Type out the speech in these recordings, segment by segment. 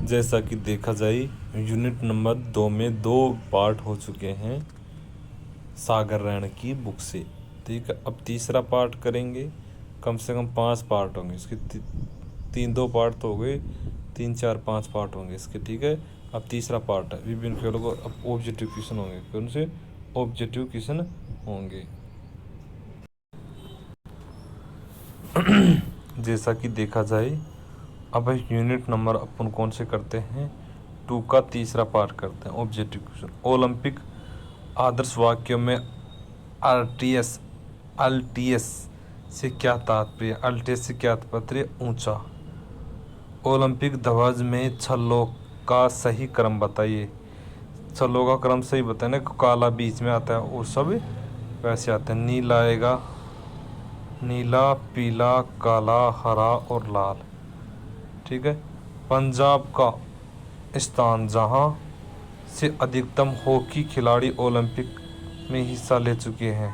जैसा कि देखा जाए यूनिट नंबर 2 में 2 पार्ट हो चुके हैं सागर रैण की बुक से। ठीक है, अब तीसरा पार्ट करेंगे। कम से कम 5 पार्ट होंगे इसके। 2 पार्ट तो हो गए, 3 4 5 पार्ट होंगे इसके। ठीक है, अब तीसरा पार्ट है विभिन्न खेलों को। अब ऑब्जेक्टिव क्वेश्चन होंगे। कौन से ऑब्जेक्टिव क्वेश्चन होंगे? जैसा कि देखा जाए अब यूनिट नंबर अपन कौन से करते हैं? 2 का तीसरा पार्ट करते हैं, ऑब्जेक्टिव क्वेश्चन। ओलंपिक आदर्श वाक्यों में अल्टीएस से क्या तात्पर्य? अल्टीएस से क्या तात्पर्य? ऊंचा। ओलंपिक ध्वज में छल्लों का सही क्रम बताइए। छल्लों का क्रम सही बताए ना, काला बीच में आता है और सब वैसे आते हैं। नीला आएगा, नीला, पीला, काला, हरा और लाल। ठीक है, पंजाब का स्थान जहां से अधिकतम हॉकी खिलाड़ी ओलंपिक में हिस्सा ले चुके हैं।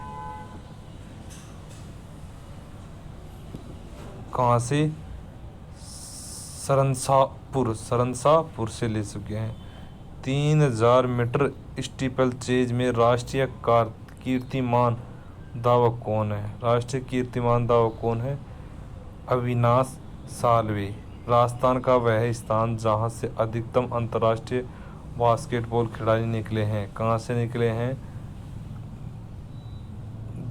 कहाँ से? सरनसापुर से ले चुके हैं। 3000 मीटर स्टीपल चेज में राष्ट्रीय कीर्तिमान धावक कौन है? राष्ट्रीय कीर्तिमान धावक कौन है? अविनाश साल्वे। राजस्थान का वह स्थान जहां से अधिकतम अंतर्राष्ट्रीय बास्केटबॉल खिलाड़ी निकले हैं। कहाँ से निकले हैं?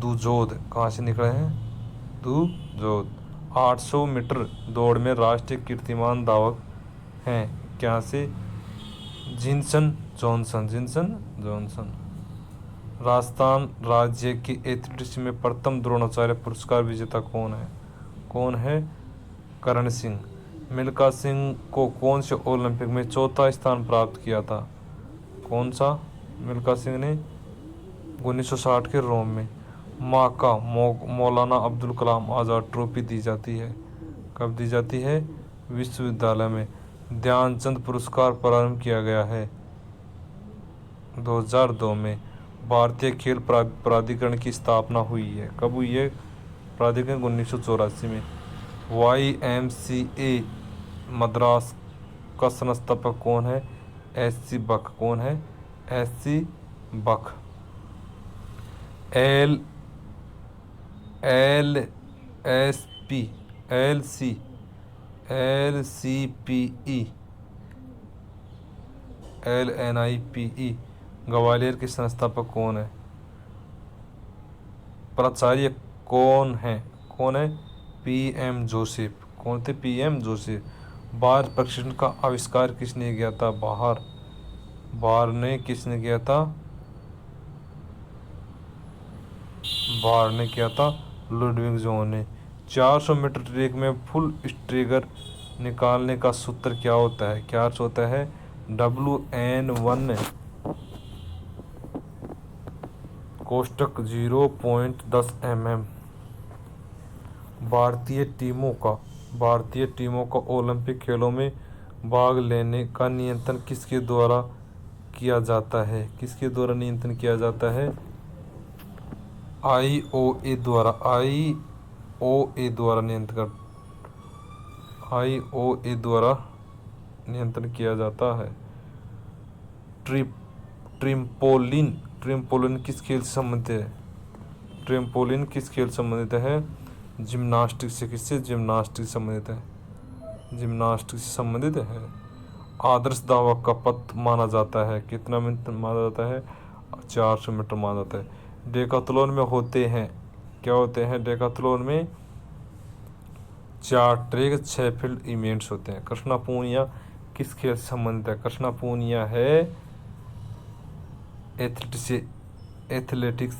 दुजोद। कहाँ से निकले हैं? दुजोद। 800 मीटर दौड़ में राष्ट्रीय कीर्तिमान धावक हैं क्या से? जिनसन जॉनसन। राजस्थान राज्य के एथलेटिक्स में प्रथम द्रोणाचार्य पुरस्कार विजेता कौन है? कौन है? करण सिंह। मिल्खा सिंह को कौन से ओलंपिक में चौथा स्थान प्राप्त किया था? कौन सा? मिल्खा सिंह ने 1960 के रोम में। माँ का मौलाना अब्दुल कलाम आज़ाद ट्रॉफी दी जाती है। कब दी जाती है? विश्वविद्यालय में। ध्यानचंद पुरस्कार प्रारंभ किया गया है 2002 में। भारतीय खेल प्राधिकरण की स्थापना हुई है। कब हुई है प्राधिकरण? 1984 में। YMCA मद्रास का संस्थापक कौन है? SC बख। कौन है? SC बख। LNIPE ग्वालियर के संस्थापक कौन है? प्राचार्य कौन है? PM Joseph. कौन थे? PM Joseph. बाहर प्रशिक्षण का आविष्कार किसने किया था? बाहर ने किसने किया था? बाहर ने किया था लुडविग जोन ने। 400 मीटर ट्रैक में फुल स्ट्रेगर निकालने का सूत्र क्या होता है? क्या होता है? WN1 कोष्टक 0.10 mm। भारतीय टीमों का ओलंपिक खेलों में भाग लेने का नियंत्रण किसके द्वारा किया जाता है? किसके द्वारा नियंत्रण किया जाता है? IOA द्वारा नियंत्रण किया जाता है। ट्रिम्पोलिन किस खेल से संबंधित है? ट्रिम्पोलिन किस खेल से संबंधित है? जिम्नास्टिक से। किससे? जिम्नास्टिक से संबंधित है। जिम्नास्टिक से संबंधित है। आदर्श धावक का पथ माना जाता है कितना मीटर माना जाता है? 400 मीटर माना जाता है। डेकाथलॉन में होते हैं क्या होते हैं? डेकाथलॉन में 4 ट्रैक 6 फील्ड इवेंट्स होते हैं। कृष्णा पूनिया किस खेल से संबंधित है? कृष्णा पूनिया है एथलेटिक्स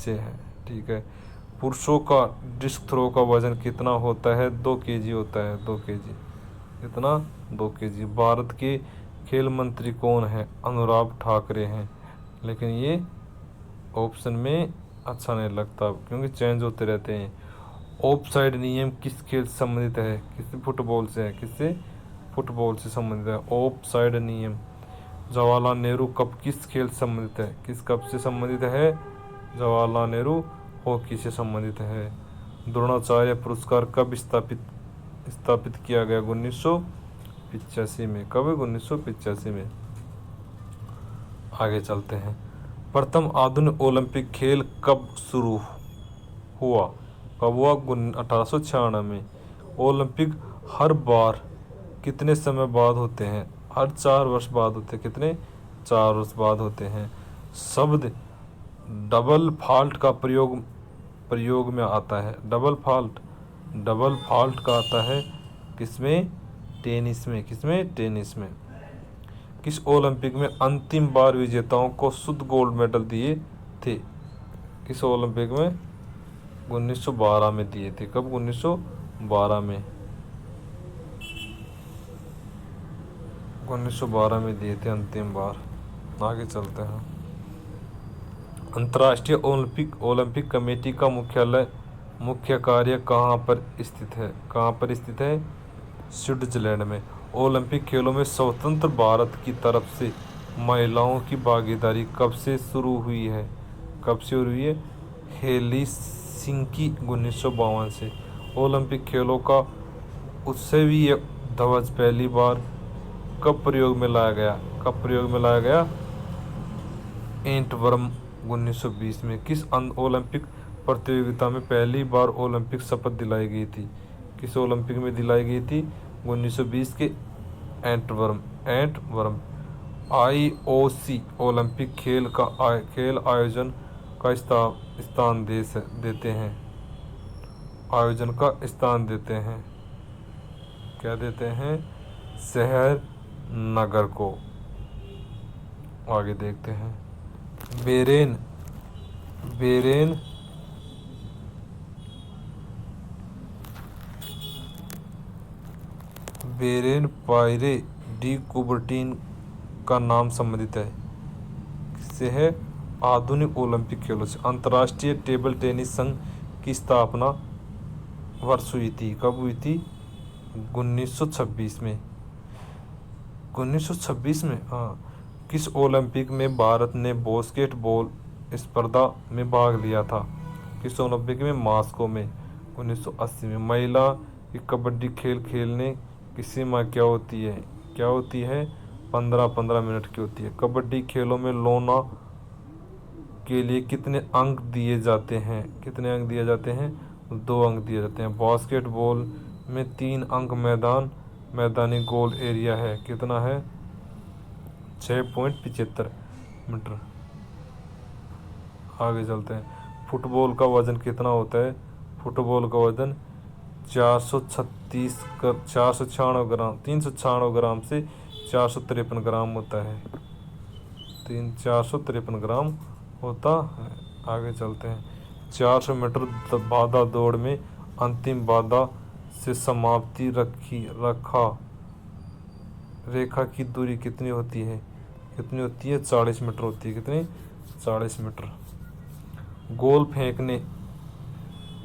से है। ठीक है। पुरुषों का डिस्क थ्रो का वजन कितना होता है? 2 kg होता है। 2 kg। कितना? 2 kg। भारत के खेल मंत्री कौन है? अनुराग ठाकरे हैं। लेकिन ये ऑप्शन में अच्छा नहीं लगता क्योंकि चेंज होते रहते हैं। ऑफसाइड नियम किस खेल से संबंधित है? किससे? फुटबॉल से है। किससे? फुटबॉल से संबंधित है ऑफसाइड नियम। जवाहरलाल नेहरू कप किस खेल से संबंधित है? किस कप से संबंधित है? जवाहरलाल नेहरू हॉकी से संबंधित है। द्रोणाचार्य पुरस्कार कब स्थापित किया गया? 1985 1985 में। कब? 1985 में। आगे चलते हैं। प्रथम आधुनिक ओलंपिक खेल कब शुरू हुआ? कब हुआ? 1896 में। ओलंपिक हर बार कितने समय बाद होते हैं? हर 4 वर्ष बाद होते हैं। कितने? 4 वर्ष बाद होते हैं। शब्द डबल फॉल्ट का प्रयोग में आता है। डबल फॉल्ट का आता है किसमें? टेनिस में। किसमें? टेनिस में। किस ओलंपिक में अंतिम बार विजेताओं को शुद्ध गोल्ड मेडल दिए थे? किस ओलंपिक में? 1912 में दिए थे। कब? 1912 में। 1912 में दिए थे अंतिम बार। आगे चलते हैं। अंतर्राष्ट्रीय ओलंपिक कमेटी का मुख्य कार्य कहाँ पर स्थित है? कहाँ पर स्थित है? स्विट्जरलैंड में। ओलंपिक खेलों में स्वतंत्र भारत की तरफ से महिलाओं की भागीदारी कब से शुरू हुई है? कब से शुरू हुई है? हेलसिंकी 1952 से। ओलंपिक खेलों का उत्सवीय ध्वज पहली बार कब प्रयोग में लाया गया? कब प्रयोग में लाया गया? एंटवर्प 1920 में। किस ओलंपिक प्रतियोगिता में पहली बार ओलंपिक शपथ दिलाई गई थी? किस ओलंपिक में दिलाई गई थी? 1920 के एंटवर्प। आईओसी ओलंपिक खेल आयोजन का स्थान देते हैं। आयोजन का स्थान देते हैं। क्या देते हैं? शहर नगर को। आगे देखते हैं। बेरेन पायरे डी कुबर्टीन का नाम संबंधित है किससे है? आधुनिक ओलंपिक खेलों से। अंतर्राष्ट्रीय टेबल टेनिस संघ की स्थापना वर्ष हुई थी? कब हुई थी? 1926 में। 1926 में। हाँ। किस ओलंपिक में भारत ने बास्केटबॉल स्पर्धा में भाग लिया था? किस ओलंपिक में? मॉस्को में। 1980 में। महिला की कबड्डी खेल खेलने की सीमा क्या होती है? क्या होती है? 15-15 मिनट की होती है। कबड्डी खेलों में लोना के लिए कितने अंक दिए जाते हैं? कितने अंक दिए जाते हैं? 2 अंक दिए जाते हैं। बास्केटबॉल में 3 अंक मैदानी गोल एरिया है। कितना है? 6.75 मीटर। आगे चलते हैं। फुटबॉल का वजन कितना होता है? फुटबॉल का वजन 496 ग्राम 396 ग्राम से 453 ग्राम होता है। 453 ग्राम होता है। आगे चलते हैं। 400 मीटर बाधा दौड़ में अंतिम बाधा से समाप्ति रेखा की दूरी कितनी होती है? कितनी होती है? 40 मीटर होती है। कितनी? 40 मीटर। गोल फेंकने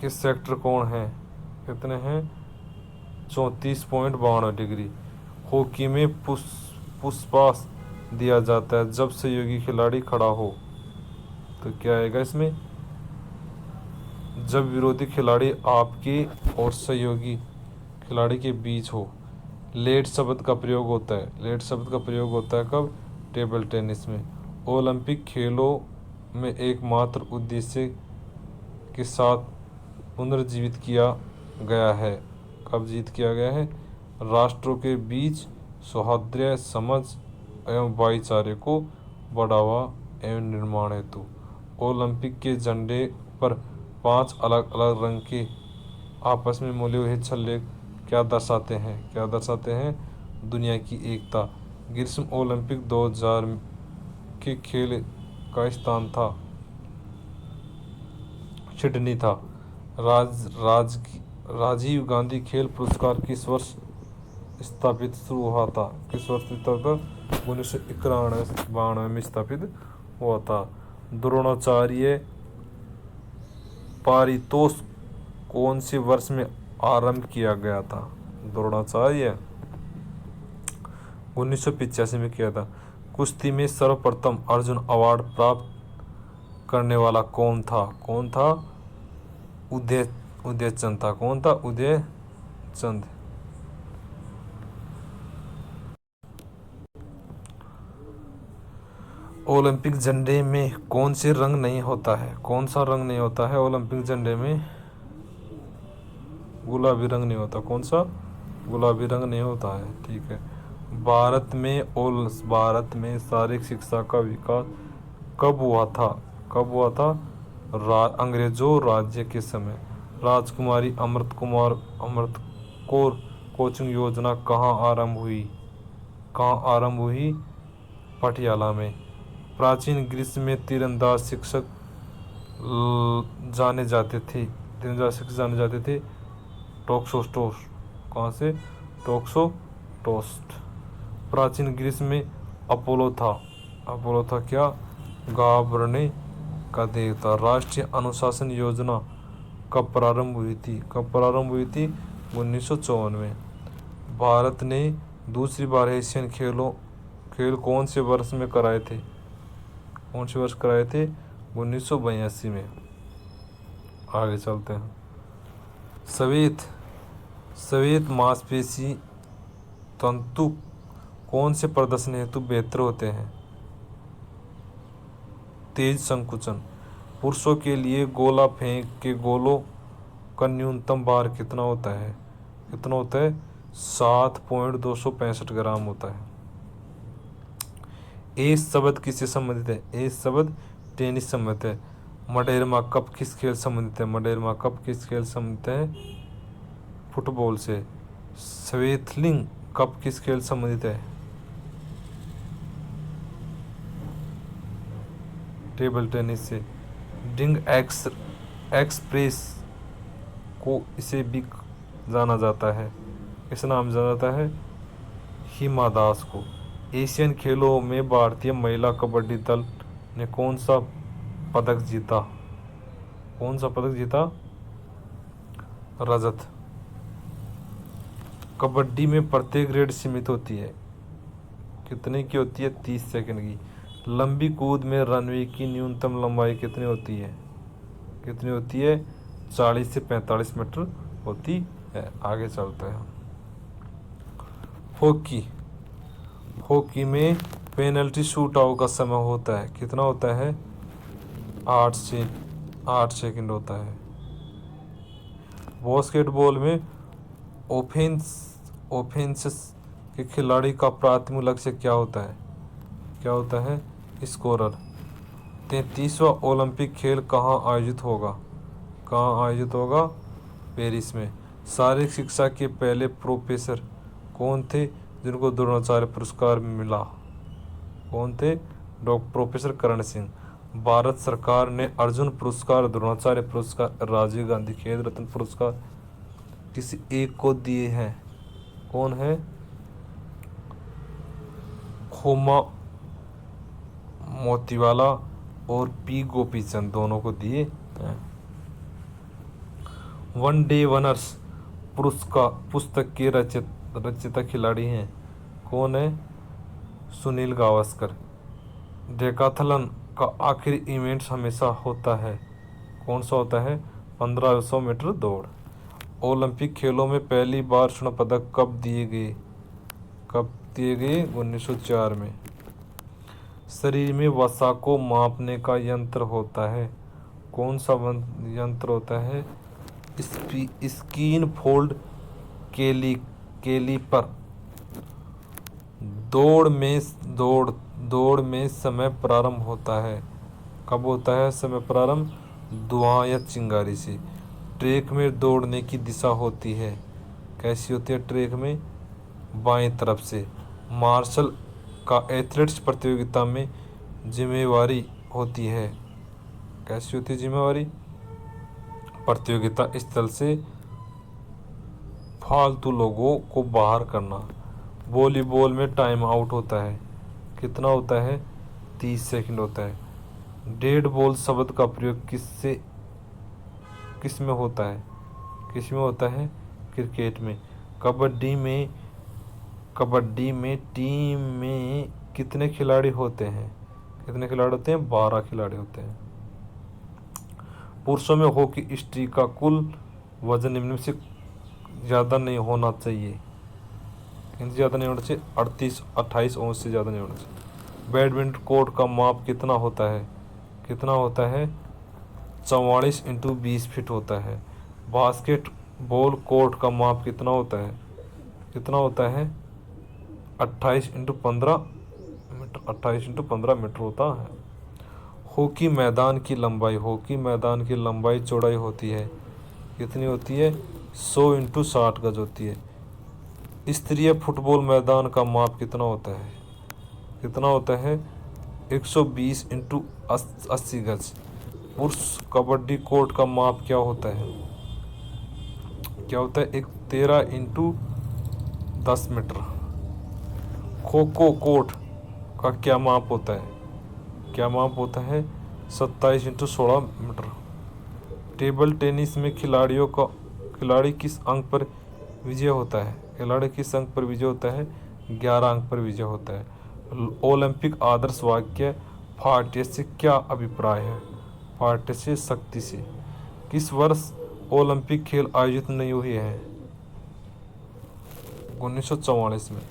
के सेक्टर कौन है? कितने हैं? 34.92 डिग्री। हॉकी में पुष्पास दिया जाता है जब सहयोगी खिलाड़ी खड़ा हो। तो क्या आएगा इसमें? जब विरोधी खिलाड़ी आपके और सहयोगी खिलाड़ी के बीच हो। लेट शब्द का प्रयोग होता है। लेट शब्द का प्रयोग होता है कब? टेबल टेनिस में। ओलंपिक खेलों में एकमात्र उद्देश्य के साथ पुनर्जीवित किया गया है। कब जीवित किया गया है? राष्ट्रों के बीच सौहार्द, समझ एवं भाईचारे को बढ़ावा एवं निर्माण हेतु। ओलंपिक के झंडे पर 5 अलग अलग रंग के आपस में मिले हुए छल्ले क्या दर्शाते हैं? क्या दर्शाते हैं? दुनिया की एकता। ग्रीष्म ओलंपिक 2000 के खेल का स्थान था सिडनी था। राजीव गांधी खेल पुरस्कार किस वर्ष स्थापित शुरू हुआ था? किस वर्ष स्थापित था? 1991-92 में स्थापित हुआ था। द्रोणाचार्य पारितोष कौन से वर्ष में आरंभ किया गया था? द्रोणाचार्य 1985 में किया था। कुश्ती में सर्वप्रथम अर्जुन अवार्ड प्राप्त करने वाला कौन था? कौन था? उदयचंद था। कौन था? उदयचंद। ओलंपिक झंडे में कौन से रंग नहीं होता है? कौन सा रंग नहीं होता है ओलंपिक झंडे में? गुलाबी रंग नहीं होता। कौन सा? गुलाबी रंग नहीं होता है। ठीक है। भारत में शारीरिक शिक्षा का विकास कब हुआ था? कब हुआ था? अंग्रेजों राज्य के समय। राजकुमारी अमृत कौर कोचिंग योजना कहाँ आरंभ हुई? कहाँ आरंभ हुई? पटियाला में। प्राचीन ग्रीस में तीरंदाज शिक्षक जाने जाते थे। तीरंदाज शिक्षक जाने जाते थे टोक्सोटोस। कहाँ से? टोक्सोटोस्ट। प्राचीन ग्रीस में अपोलो था। अपोलो था क्या? गाभरने का देवता। राष्ट्रीय अनुशासन योजना कब प्रारंभ हुई थी? कब प्रारंभ हुई थी? 1954। भारत ने दूसरी बार एशियन खेल कौन से वर्ष में कराए थे? कौन से वर्ष कराए थे? 1982 में। आगे चलते हैं। श्वेत मांसपेशी तंतु कौन से प्रदर्शन हेतु बेहतर होते हैं? तेज संकुचन। पुरुषों के लिए गोला फेंक के गोलों का न्यूनतम भार कितना होता है? कितना होता है? 7.265 ग्राम होता है। एस शब्द किससे संबंधित है? एस शब्द टेनिस संबंधित है। मडेरमा कप किस खेल संबंधित है? मडेरमा कप किस खेल संबंधित है? फुटबॉल से। स्वेथलिंग कप किस खेल संबंधित है? टेबल टेनिस से। डिंग एक्सप्रेस को इसे भी जाना जाता है, किस नाम जाना जाता है? हिमा दास को। एशियन खेलों में भारतीय महिला कबड्डी दल ने कौन सा पदक जीता? कौन सा पदक जीता? रजत। कबड्डी में प्रत्येक रेड सीमित होती है। कितने की होती है? 30 सेकंड की। लंबी कूद में रनवे की न्यूनतम लंबाई कितनी होती है? कितनी होती है? 40 से 45 मीटर होती है। आगे चलते हैं। हॉकी में पेनल्टी शूट आउट का समय होता है, कितना होता है? 8 सेकंड होता है। बास्केटबॉल में ऑफेंस के खिलाड़ी का प्राथमिक लक्ष्य क्या होता है? क्या होता है? स्कोरर। 33वां ओलंपिक खेल कहाँ आयोजित होगा? कहाँ आयोजित होगा? पेरिस में। शारीरिक शिक्षा के पहले प्रोफेसर कौन थे जिनको द्रोणाचार्य पुरस्कार मिला? कौन थे? प्रोफेसर करण सिंह। भारत सरकार ने अर्जुन पुरस्कार, द्रोणाचार्य पुरस्कार, राजीव गांधी खेल रत्न पुरस्कार किसी एक को दिए हैं? कौन है? होमा मोतीवाला और पी गोपीचंद, दोनों को दिए हैं। वन डे वनर्स पुस्तक के रचयिता खिलाड़ी हैं? कौन है? सुनील गावस्कर। डेकाथलन का आखिरी इवेंट हमेशा होता है, कौन सा होता है? 1500 मीटर दौड़। ओलंपिक खेलों में पहली बार स्वर्ण पदक कब दिए गए? कब दिए गए? 1904 में। शरीर में वसा को मापने का यंत्र होता है, कौन सा यंत्र होता है? Skin fold caliper. दौड़ में समय प्रारंभ होता है, कब होता है समय प्रारंभ? धुआं या चिंगारी से। ट्रैक में दौड़ने की दिशा होती है, कैसी होती है ट्रैक में? बाएं तरफ से। मार्शल का एथलेटिक्स प्रतियोगिता में जिम्मेवारी होती है, कैसी होती है जिम्मेवारी? प्रतियोगिता स्थल से फालतू लोगों को बाहर करना। वॉलीबॉल में टाइम आउट होता है, कितना होता है? 30 सेकंड होता है। डेड बॉल शब्द का प्रयोग किस में होता है? किस में होता है? क्रिकेट में। कबड्डी में टीम में कितने खिलाड़ी होते हैं? कितने खिलाड़ी होते हैं? 12 खिलाड़ी होते हैं। पुरुषों में हॉकी स्टिक का कुल वजन निम्न से ज़्यादा नहीं होना चाहिए, इनसे ज़्यादा नहीं होना चाहिए। 28 28 औंस से ज़्यादा नहीं होना चाहिए। बैडमिंटन कोर्ट का माप कितना होता है? कितना होता है? 44x20 फीट होता है। बास्केट बॉल कोर्ट का माप कितना होता है? कितना होता है? 28x15 metre. 28x15 मीटर होता है। हॉकी मैदान की लंबाई, हॉकी मैदान की लंबाई चौड़ाई होती है, कितनी होती है? 100x60 गज होती है। स्तरीय फुटबॉल मैदान का माप कितना होता है? कितना होता है? 120x80 गज। पुरुष कबड्डी कोर्ट का माप क्या होता है? क्या होता है? 13x10 metre. Kho kho court का क्या माप होता है? क्या माप होता है? 27x16 metre. टेबल टेनिस में खिलाड़ी किस अंक पर विजय होता है? खिलाड़ी किस अंक पर विजय होता है? 11 अंक पर विजय होता है। ओलंपिक आदर्श वाक्य पाठ्य से क्या अभिप्राय है? पाठ्य से शक्ति से। किस वर्ष ओलंपिक खेल आयोजित नहीं हुए हैं? 1944 में।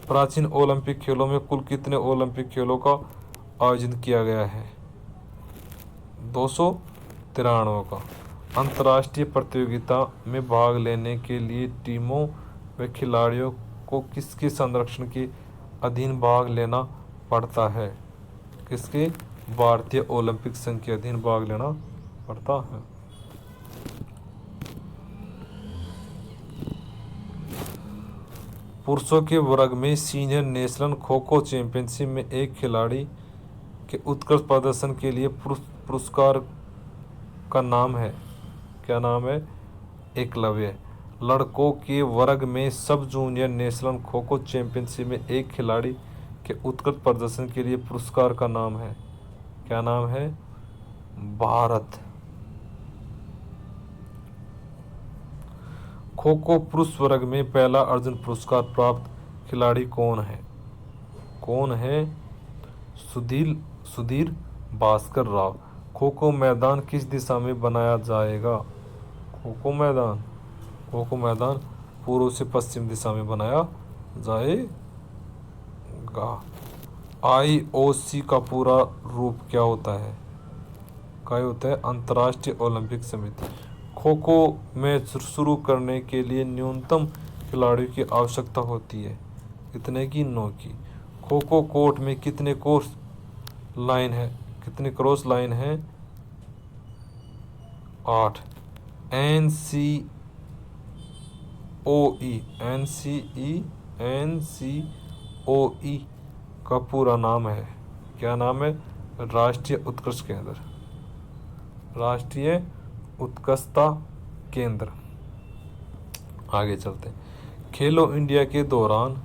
प्राचीन ओलंपिक खेलों में कुल कितने ओलंपिक खेलों का आयोजन किया गया है? 293 का। अंतर्राष्ट्रीय प्रतियोगिता में भाग लेने के लिए टीमों व खिलाड़ियों को किसके संरक्षण के अधीन भाग लेना पड़ता है? किसके? भारतीय ओलंपिक संघ के अधीन भाग लेना पड़ता है। पुरुषों के वर्ग में senior national kho kho championship में एक खिलाड़ी के उत्कृष्ट प्रदर्शन के लिए पुरस्कार का नाम है, क्या नाम है? एकलव्य। लड़कों के वर्ग में सब junior national kho kho championship में एक खिलाड़ी के उत्कृष्ट प्रदर्शन के लिए पुरस्कार का नाम है, क्या नाम है? भारत। खो खो पुरुष वर्ग में पहला अर्जुन पुरस्कार प्राप्त खिलाड़ी कौन है? कौन है? सुधीर भास्कर राव। खो खो मैदान किस दिशा में बनाया जाएगा? खो खो मैदान पूर्व से पश्चिम दिशा में बनाया जाएगा। IOC का पूरा रूप क्या होता है? क्या होता है? अंतर्राष्ट्रीय ओलंपिक समिति। खो खो मैच शुरू करने के लिए न्यूनतम खिलाड़ियों की आवश्यकता होती है, कितने की? 9 की। खो खो कोर्ट में कितने क्रॉस लाइन है? 8। NCOE का पूरा नाम है, क्या नाम है? राष्ट्रीय उत्कृष्ट केंद्र। राष्ट्रीय उत्कृष्टता केंद्र। आगे चलते हैं। खेलो इंडिया के दौरान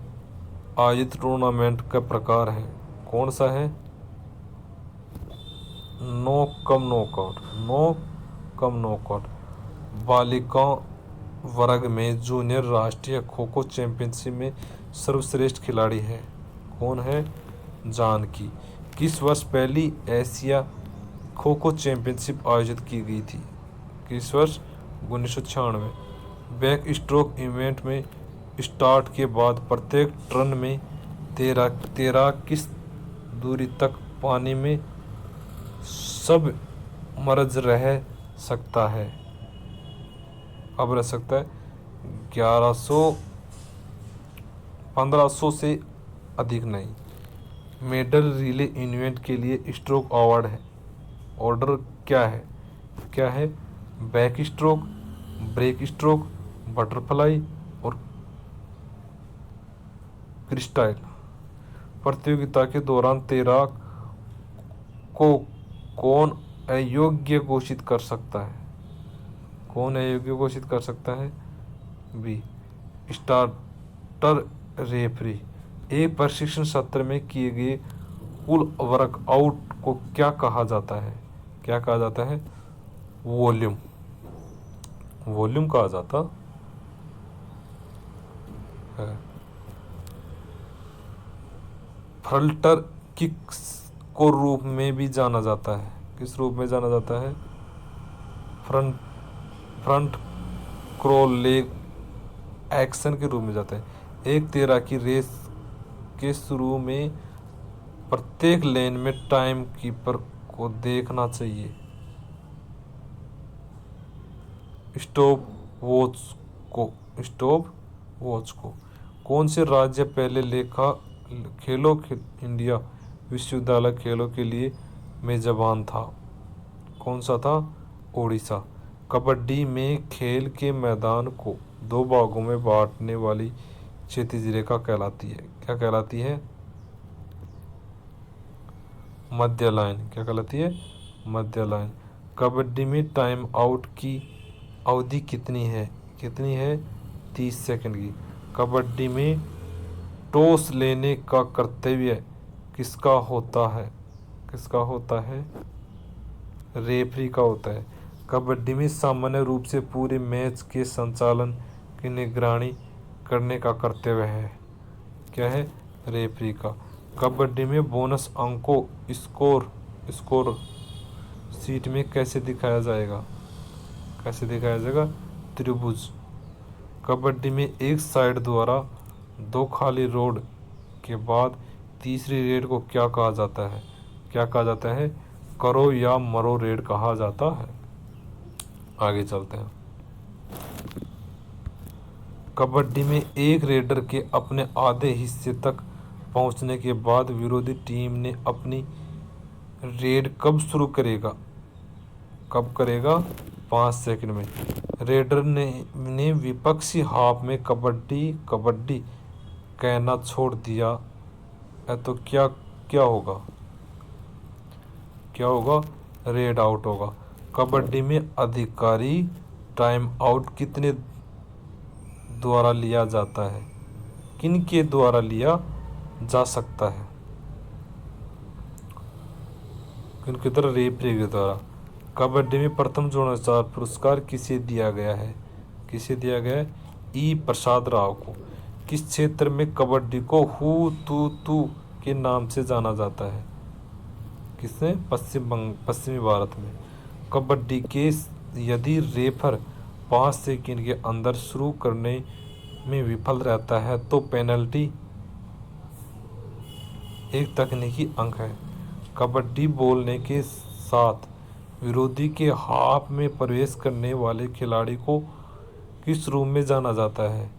आयोजित टूर्नामेंट का प्रकार है, कौन सा है? नो कम नॉकआउट। बालिकाओं वर्ग में जूनियर राष्ट्रीय खो खो चैंपियनशिप में सर्वश्रेष्ठ खिलाड़ी है, कौन है? जानकी। किस वर्ष पहली एशिया खो खो चैंपियनशिप आयोजित की गई थी? किस वर्ष? 1996। बैक स्ट्रोक इवेंट में स्टार्ट के बाद प्रत्येक टर्न में तेरह किस दूरी तक पानी में सब मर्ज रह सकता है? अब रह सकता है 1500 से अधिक नहीं। मेडल रिले इवेंट के लिए स्ट्रोक अवार्ड है, ऑर्डर क्या है? क्या है? Back stroke, break stroke, butterfly और क्रिस्टाइल। प्रतियोगिता के दौरान तैराक को कौन अयोग्य घोषित कर सकता है? कौन अयोग्य घोषित कर सकता है? B, starter referee. एक प्रशिक्षण सत्र में किए गए कुल वर्कआउट को क्या कहा जाता है? क्या कहा जाता है? वॉल्यूम कहा जाता है। फ्लटर किक्स को रूप में भी जाना जाता है, किस रूप में जाना जाता है? फ्रंट क्रॉल लेग एक्शन के रूप में जाता है। एक तैराकी रेस के शुरू में प्रत्येक लेन में टाइम कीपर को देखना चाहिए। स्टॉप वॉच को कौन से राज्य पहले इंडिया विश्वविद्यालय खेलों के लिए मेजबान था? कौन सा था? ओडिशा। कबड्डी में खेल के मैदान को दो भागों में बांटने वाली क्षैतिज रेखा कहलाती है? क्या कहलाती है? मध्य लाइन। क्या कहलाती है? मध्य लाइन। कबड्डी में टाइम आउट की अवधि कितनी है? कितनी है? 30 सेकंड की। कबड्डी में टॉस लेने का कर्तव्य किसका होता है? किसका होता है? रेफरी का होता है। कबड्डी में सामान्य रूप से पूरे मैच के संचालन की निगरानी करने का कर्तव्य है? क्या है? रेफरी का। कबड्डी में बोनस अंकों स्कोर शीट में कैसे दिखाया जाएगा? कैसे दिखाया जाएगा? त्रिभुज। कबड्डी में एक साइड द्वारा दो खाली रोड के बाद तीसरी रेड को क्या कहा जाता है? क्या कहा जाता है? करो या मरो रेड कहा जाता है। आगे चलते हैं। कबड्डी में एक रेडर के अपने आधे हिस्से तक पहुंचने के बाद विरोधी टीम ने अपनी रेड कब शुरू करेगा? कब करेगा? 5 सेकंड में। रेडर ने विपक्षी हाफ में कबड्डी कहना छोड़ दिया है तो क्या क्या होगा? क्या होगा? रेड आउट होगा। कबड्डी में अधिकारी टाइम आउट कितने द्वारा लिया जाता है? किन के द्वारा लिया जा सकता है? किन के द्वारा? रेफरी के द्वारा। कबड्डी में प्रथम द्रोणाचार्य पुरस्कार किसे दिया गया है? किसे दिया गया है? ई प्रसाद राव को। किस क्षेत्र में कबड्डी को हु तू के नाम से जाना जाता है? किसने? पश्चिमी भारत में। कबड्डी के यदि रेफर 5 सेकंड के अंदर शुरू करने में विफल रहता है तो पेनल्टी एक तकनीकी अंक है। कबड्डी बोलने के साथ विरोधी के हाफ में प्रवेश करने वाले खिलाड़ी को किस रूप में जाना जाता है?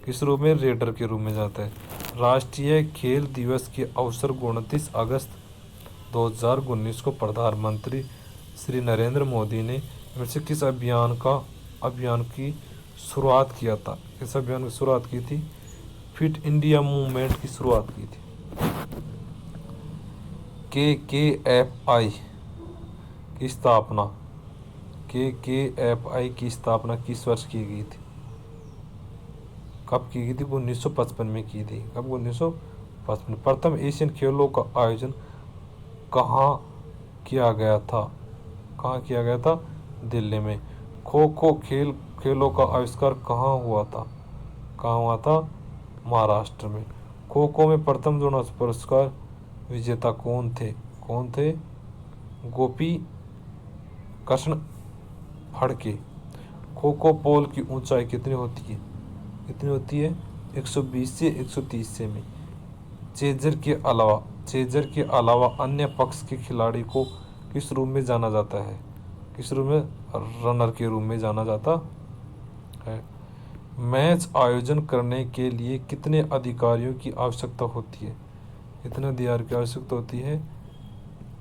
किस रूप में? रेडर के रूप में जाता है। राष्ट्रीय खेल दिवस के अवसर 29 अगस्त 2019 को प्रधानमंत्री श्री नरेंद्र मोदी ने इनमें से किस अभियान की शुरुआत किया था? किस अभियान की शुरुआत की थी? फिट इंडिया मूवमेंट की शुरुआत की थी। KKFI की स्थापना KKFI की स्थापना किस वर्ष की गई थी? कब की गई थी? 1955 में की थी। कब? 1955। प्रथम एशियन खेलों का आयोजन कहाँ किया गया था? कहाँ किया गया था? दिल्ली में। खो खो खेलों का आविष्कार कहाँ हुआ था? कहाँ हुआ था? महाराष्ट्र में। खो खो में प्रथम द्रोणाचार्य पुरस्कार विजेता कौन थे? कौन थे? गोपी कृष्ण फड़के। खो खो पोल की ऊंचाई कितनी होती है? कितनी होती है? 120 से 130 सेमी। चेजर के अलावा अन्य पक्ष के खिलाड़ी को किस रूप में जाना जाता है? किस रूप में? रनर के रूप में जाना जाता है। मैच आयोजन करने के लिए कितने अधिकारियों की आवश्यकता होती है? कितने अधिकारी की आवश्यकता होती है?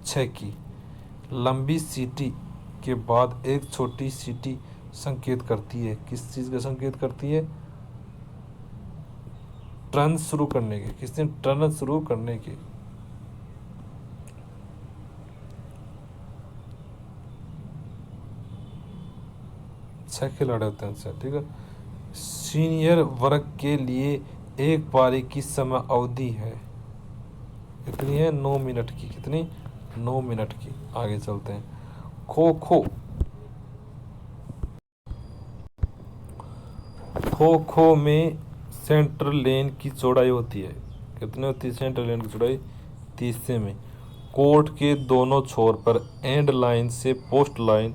6 की। लंबी सीटी के बाद एक छोटी सीटी संकेत करती है? किस चीज़ का संकेत करती है? टर्न शुरू करने के। किसने? टर्न शुरू करने के। छह खिलाड़ी होते हैं। ठीक है। सीनियर वर्ग के लिए एक पारी की समय अवधि है? कितनी है? 9 मिनट की। कितनी? 9 मिनट की। आगे चलते हैं। खो खो में सेंट्रल लेन की चौड़ाई होती है? कितनी होती है सेंट्रल लेन की चौड़ाई? 30 सेमी। कोर्ट के दोनों छोर पर एंड लाइन से पोस्ट लाइन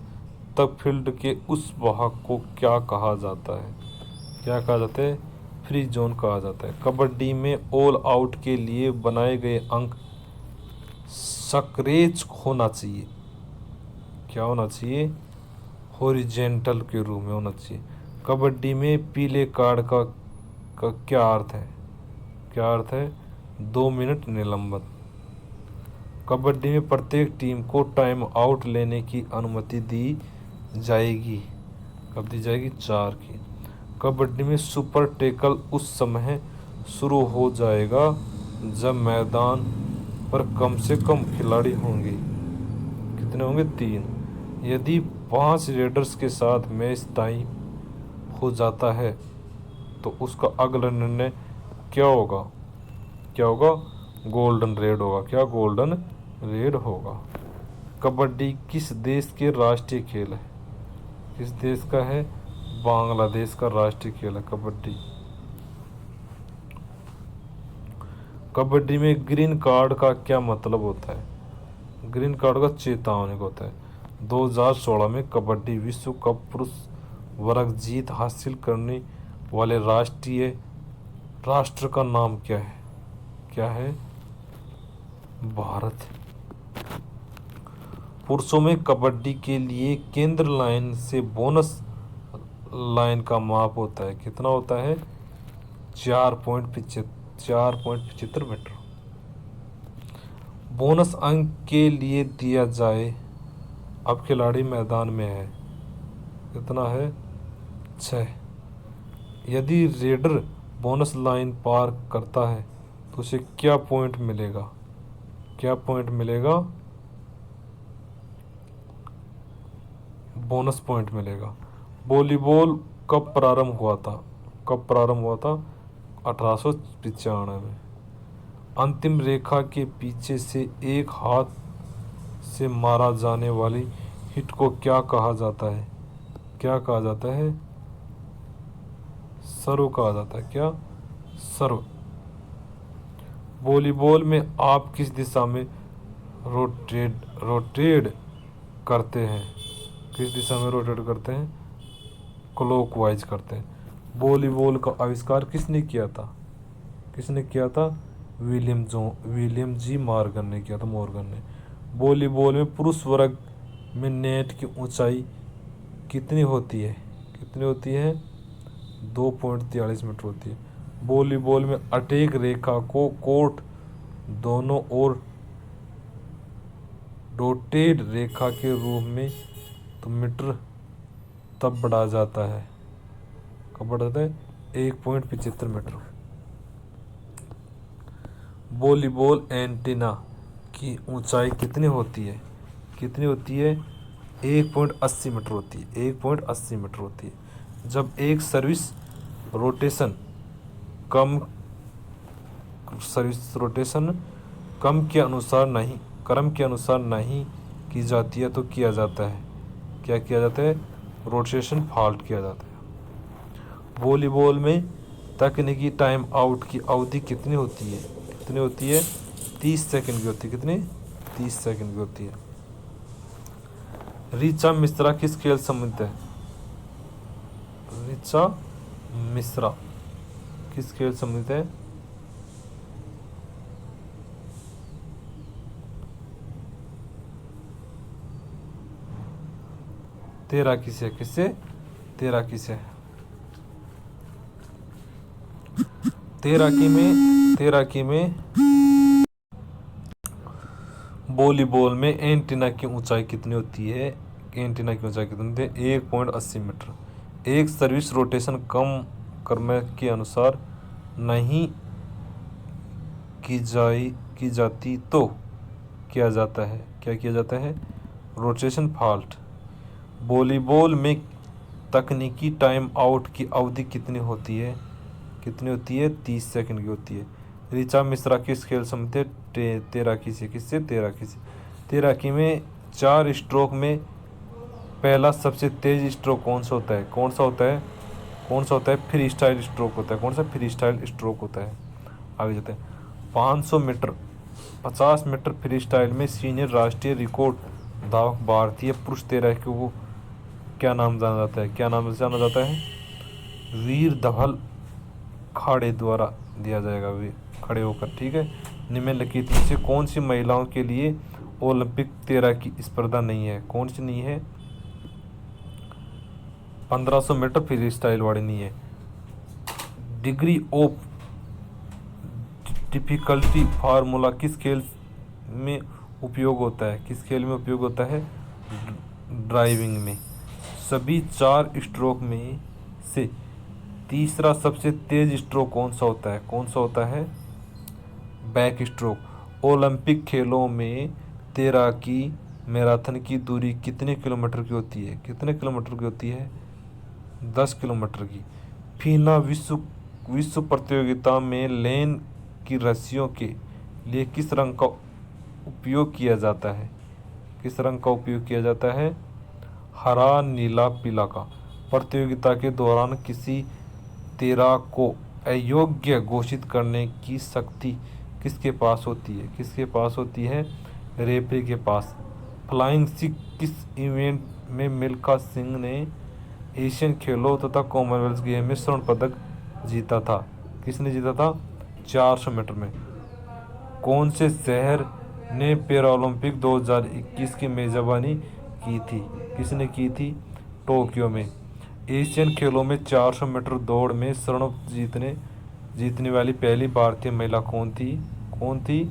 तक फील्ड के उस भाग को क्या कहा जाता है? क्या कहा जाता है? फ्री जोन कहा जाता है। कबड्डी में ऑल आउट के लिए बनाए गए अंक सक्रेज होना चाहिए। क्या होना चाहिए? हॉरिजेंटल के रूप में होना चाहिए। कबड्डी में पीले कार्ड का क्या अर्थ है? क्या अर्थ है? 2 मिनट निलंबन। कबड्डी में प्रत्येक टीम को टाइम आउट लेने की अनुमति दी जाएगी। कब दी जाएगी? 4 की। कबड्डी में सुपर टैकल उस समय शुरू हो जाएगा जब मैदान पर कम से कम खिलाड़ी होंगे। कितने होंगे? 3। यदि 5 रेडर्स के साथ मैच टाइम हो जाता है तो उसका अगला निर्णय क्या होगा? क्या होगा? गोल्डन रेड होगा। क्या? गोल्डन रेड होगा। कबड्डी किस देश के राष्ट्रीय खेल है? किस देश का है? बांग्लादेश का राष्ट्रीय खेल है कबड्डी। कबड्डी में ग्रीन कार्ड का क्या मतलब होता है? ग्रीन कार्ड का चेतावनी का होता है। 2016 में कबड्डी विश्व कप पुरुष वर्ग जीत हासिल करने वाले राष्ट्र का नाम क्या है? क्या है? भारत। पुरुषों में कबड्डी के लिए केंद्र लाइन से बोनस लाइन का माप होता है। कितना होता है? 4.75 मीटर। बोनस अंक के लिए दिया जाए अब खिलाड़ी मैदान में है। कितना है? 6। यदि रेडर बोनस लाइन पार करता है तो उसे क्या पॉइंट मिलेगा? क्या पॉइंट मिलेगा? बोनस पॉइंट मिलेगा। वॉलीबॉल कब प्रारंभ हुआ था? कब प्रारंभ हुआ था? 1895 में। अंतिम रेखा के पीछे से एक हाथ से मारा जाने वाली हिट को क्या कहा जाता है? क्या कहा जाता है? सर्व कहा जाता है। क्या? सर्व। वॉलीबॉल में आप किस दिशा में रोटेट करते हैं? किस दिशा में रोटेट करते हैं? क्लॉकवाइज करते हैं। वॉलीबॉल का आविष्कार किसने किया था? किसने किया था? विलियम जी मॉर्गन ने किया था। मॉर्गन ने। वॉलीबॉल में पुरुष वर्ग में नेट की ऊंचाई कितनी होती है? कितनी होती है? 2.43 मीटर होती है। वॉलीबॉल में अटैक रेखा को कोर्ट दोनों ओर डॉटेड रेखा के रूप में तो मीटर तब बढ़ा जाता है। कब बढ़ जाता है? 1.75 मीटर। वॉलीबॉल एंटीना की ऊंचाई कितनी होती है? कितनी होती है? 1.80 मीटर होती है। 1.80 मीटर होती है। जब एक सर्विस रोटेशन कम क्रम के अनुसार नहीं की जाती है तो किया जाता है। क्या किया जाता है? रोटेशन फॉल्ट किया जाता है। वॉलीबॉल में तकनीकी टाइम आउट की अवधि कितनी होती है? कितनी होती है? 30 सेकंड की होती है। कितनी? 30 सेकंड की होती है। ऋचा मिश्रा किस खेल से संबंधित है? ऋचा मिश्रा किस खेल से संबंधित है? तैराकी से। किससे? तैराकी से। तैराकी में वॉलीबॉल में एंटीना की ऊंचाई कितनी होती है? एंटीना की ऊंचाई कितनी होती है? 1.80 मीटर। एक सर्विस रोटेशन कम क्रम के अनुसार नहीं की जाती तो किया जाता है। क्या किया जाता है? Rotation fault. वॉलीबॉल में तकनीकी टाइम आउट की अवधि कितनी होती है? कितनी होती है? 30 सेकंड की होती है। ऋचा मिश्रा किस खेल से? तैराकी से। किससे? तैराकी से। तैराकी में 4 स्ट्रोक में पहला सबसे तेज स्ट्रोक कौन सा होता है? कौन सा होता है? कौन सा होता है? फ्री स्टाइल स्ट्रोक होता है। कौन सा? फ्री स्टाइल स्ट्रोक होता है। आगे जाते हैं। 500 मीटर 50 मीटर फ्री स्टाइल में सीनियर राष्ट्रीय रिकॉर्ड धावक भारतीय पुरुष तैराकी को क्या नाम जाना जाता है? क्या नाम जाना जाता है? वीर धवल खाड़े द्वारा दिया जाएगा। वीर खड़े होकर। ठीक है। निम्नलिखित में से कौन सी महिलाओं के लिए ओलंपिक तैराकी स्पर्धा नहीं है? कौन सी नहीं है? 1500 मीटर फ्री स्टाइल वाली नहीं है। डिग्री ऑफ डिफिकल्टी फार्मूला किस खेल में उपयोग होता है? किस खेल में उपयोग होता है? ड्राइविंग में। सभी 4 स्ट्रोक में से तीसरा सबसे तेज स्ट्रोक कौन सा होता है? कौन सा होता है? Back stroke. ओलंपिक खेलों में तैराकी मैराथन की दूरी कितने किलोमीटर की होती है? कितने किलोमीटर की होती है? 10 किलोमीटर की। फीना विश्व प्रतियोगिता में लेन की रस्सियों के लिए किस रंग का उपयोग किया जाता है? किस रंग का उपयोग किया जाता है? हरा, नीला, पीला का। प्रतियोगिता के दौरान किसी तैराक को अयोग्य घोषित करने की शक्ति किसके पास होती है? किसके पास होती है? रेफरी के पास। फ्लाइंग सिख किस इवेंट में मिल्खा सिंह ने एशियन खेलों तथा कॉमनवेल्थ गेम में स्वर्ण पदक जीता था? किसने जीता था? 400 मीटर में। कौन से शहर ने पैरालंपिक 2021 की मेजबानी की थी? किसने की थी? टोक्यो में। एशियन खेलों में 400 मीटर दौड़ में स्वर्ण जीतने वाली पहली भारतीय महिला कौन थी? कौन थी?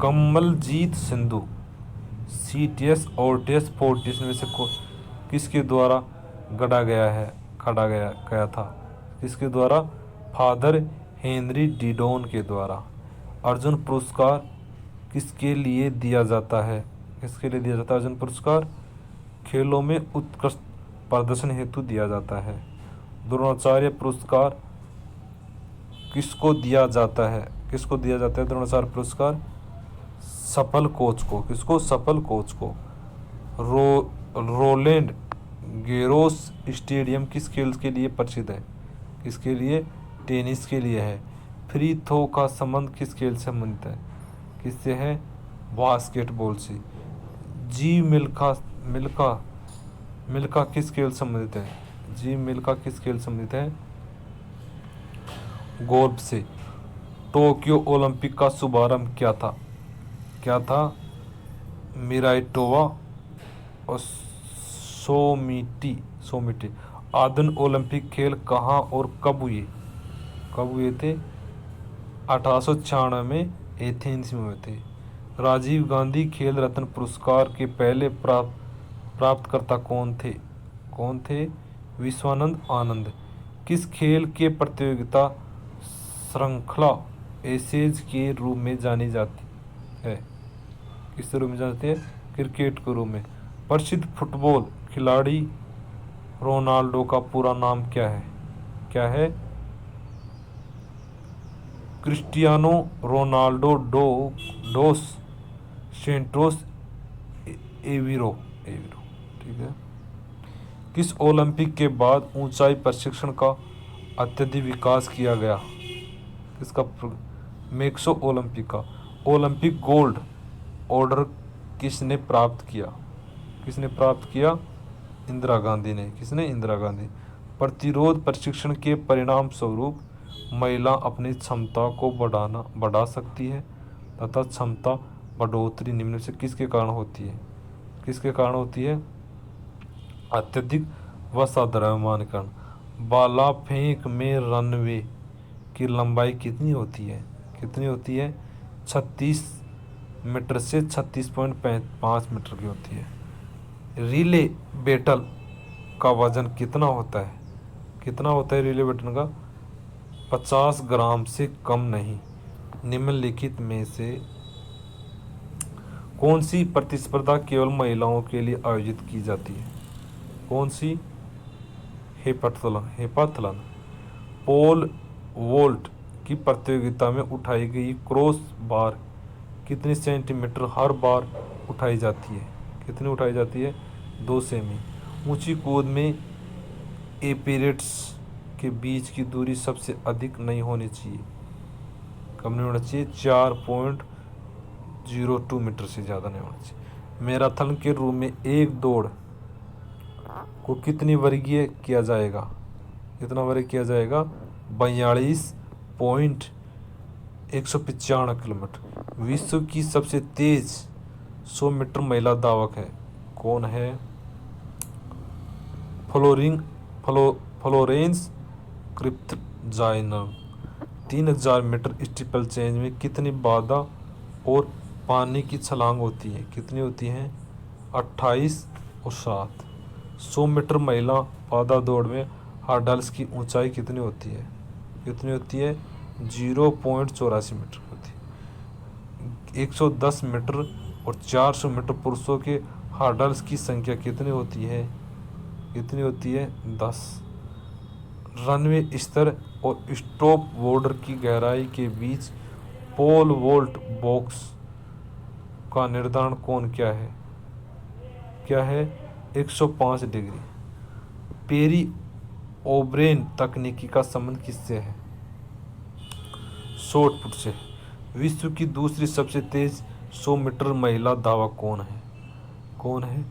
कमलजीत सिंधु। सीटीएस और टेस्ट फोर्टिस में से किसके द्वारा गढ़ा गया था? किसके द्वारा? फादर हेनरी डिडोन के द्वारा। अर्जुन पुरस्कार किसके लिए दिया जाता है? किसके लिए दिया जाता है अर्जुन पुरस्कार? खेलों में उत्कृष्ट प्रदर्शन हेतु दिया जाता है। द्रोणाचार्य पुरस्कार किसको दिया जाता है? किसको दिया जाता है द्रोणाचार्य पुरस्कार? सफल कोच को। किसको? सफल कोच को। रोलैंड गैरोस स्टेडियम किस खेल के लिए प्रसिद्ध है? किसके लिए? टेनिस के लिए है। फ्री थ्रो का संबंध किस खेल से संबंधित है? किससे है? बास्केटबॉल से। जी मिल्खा किस खेल से संबंधित है? जी मिल्खा किस खेल से संबंधित है? गोल्फ से। टोक्यो ओलंपिक का शुभारंभ क्या था? क्या था? मिराइटोवा और सोमिटी। आधुनिक ओलंपिक खेल कहाँ और कब हुए? कब हुए थे? 1896 में एथेंस में हुए थे। राजीव गांधी खेल रत्न पुरस्कार के पहले प्राप्तकर्ता कौन थे? कौन थे? विश्वानंद आनंद। किस खेल के प्रतियोगिता श्रृंखला एशेज के रूप में जानी जाती है? किस रूप में जाती है? क्रिकेट के रूप में। प्रसिद्ध फुटबॉल खिलाड़ी रोनाल्डो का पूरा नाम क्या है? क्या है? क्रिस्टियानो रोनाल्डो डोस सेंटोस एविरो। ठीक है। किस ओलंपिक के बाद ऊंचाई प्रशिक्षण का अत्यधिक विकास किया गया? किसका? मेक्सिको ओलंपिक का। ओलंपिक गोल्ड ऑर्डर किसने प्राप्त किया? किसने प्राप्त किया? इंदिरा गांधी ने। किसने? इंदिरा गांधी। प्रतिरोध प्रशिक्षण के परिणाम स्वरूप महिला अपनी क्षमता को बढ़ा सकती है तथा क्षमता बढ़ोतरी निम्न से किसके कारण होती है? किसके कारण होती है? अत्यधिक वसा द्रव्यमानकरण। भाला फेंक में रनवे की लंबाई कितनी होती है? कितनी होती है? 36 मीटर से 36.5 मीटर की होती है। रिले बैटल का वजन कितना होता है? कितना होता है रिले बैटल का? 50 ग्राम से कम नहीं। निम्नलिखित में से कौन सी प्रतिस्पर्धा केवल महिलाओं के लिए आयोजित की जाती है? कौन सी? हेपाथलन। पोल वोल्ट की प्रतियोगिता में उठाई गई क्रॉस बार कितने सेंटीमीटर हर बार उठाई जाती है? कितनी उठाई जाती है? 2 सेमी। ऊंची कूद में एपिरेट्स के बीच की दूरी सबसे अधिक नहीं होनी चाहिए। कम नहीं होना चाहिए? 4.02 मीटर से ज़्यादा नहीं होना चाहिए। मैराथन के रूप में एक दौड़ को कितनी वर्गीय किया जाएगा? कितना वर्ग किया जाएगा? 42.1 195 किलोमीटर। विश्व की सबसे तेज 100 मीटर महिला धावक है, कौन है? फ्लोरेंस क्रिप्टजाइनर। 3000 मीटर स्टीपल चेंज में कितनी बाधा और पानी की छलांग होती है? कितनी होती है? 28 और 7। 100 मीटर महिला बाधा दौड़ में हर्डल्स की ऊंचाई कितनी होती है? कितनी होती है? 0.84 मीटर होती है। 110 मीटर और 400 मीटर पुरुषों के हर्डल्स की संख्या कितनी होती है? कितनी होती है? 10। रनवे स्तर और स्टॉप बॉर्डर की गहराई के बीच पोल वोल्ट बॉक्स का निर्धारण कोण क्या है? क्या है? 105 डिग्री। पेरी ओब्रेन तकनीकी का संबंध किससे है? शॉट पुट से। विश्व की दूसरी सबसे तेज 100 मीटर महिला धावक कौन है? कौन है?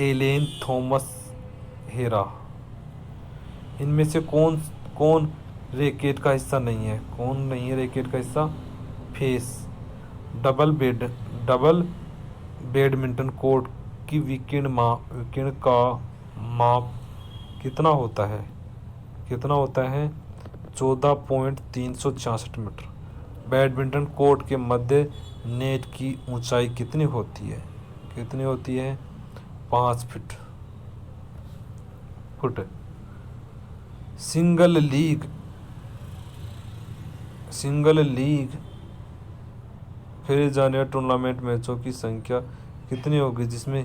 एलेन थॉमस हेरा। इनमें से कौन कौन रैकेट का हिस्सा नहीं है? कौन नहीं है रैकेट का हिस्सा? फेस। डबल बैडमिंटन कोर्ट की विकिरण का माप कितना होता है? कितना होता है? 14.366 मीटर। बैडमिंटन कोर्ट के मध्य नेट की ऊंचाई कितनी होती है? कितनी होती है? 5 फुट। सिंगल लीग खेले जाने वाले टूर्नामेंट मैचों की संख्या कितनी होगी जिसमें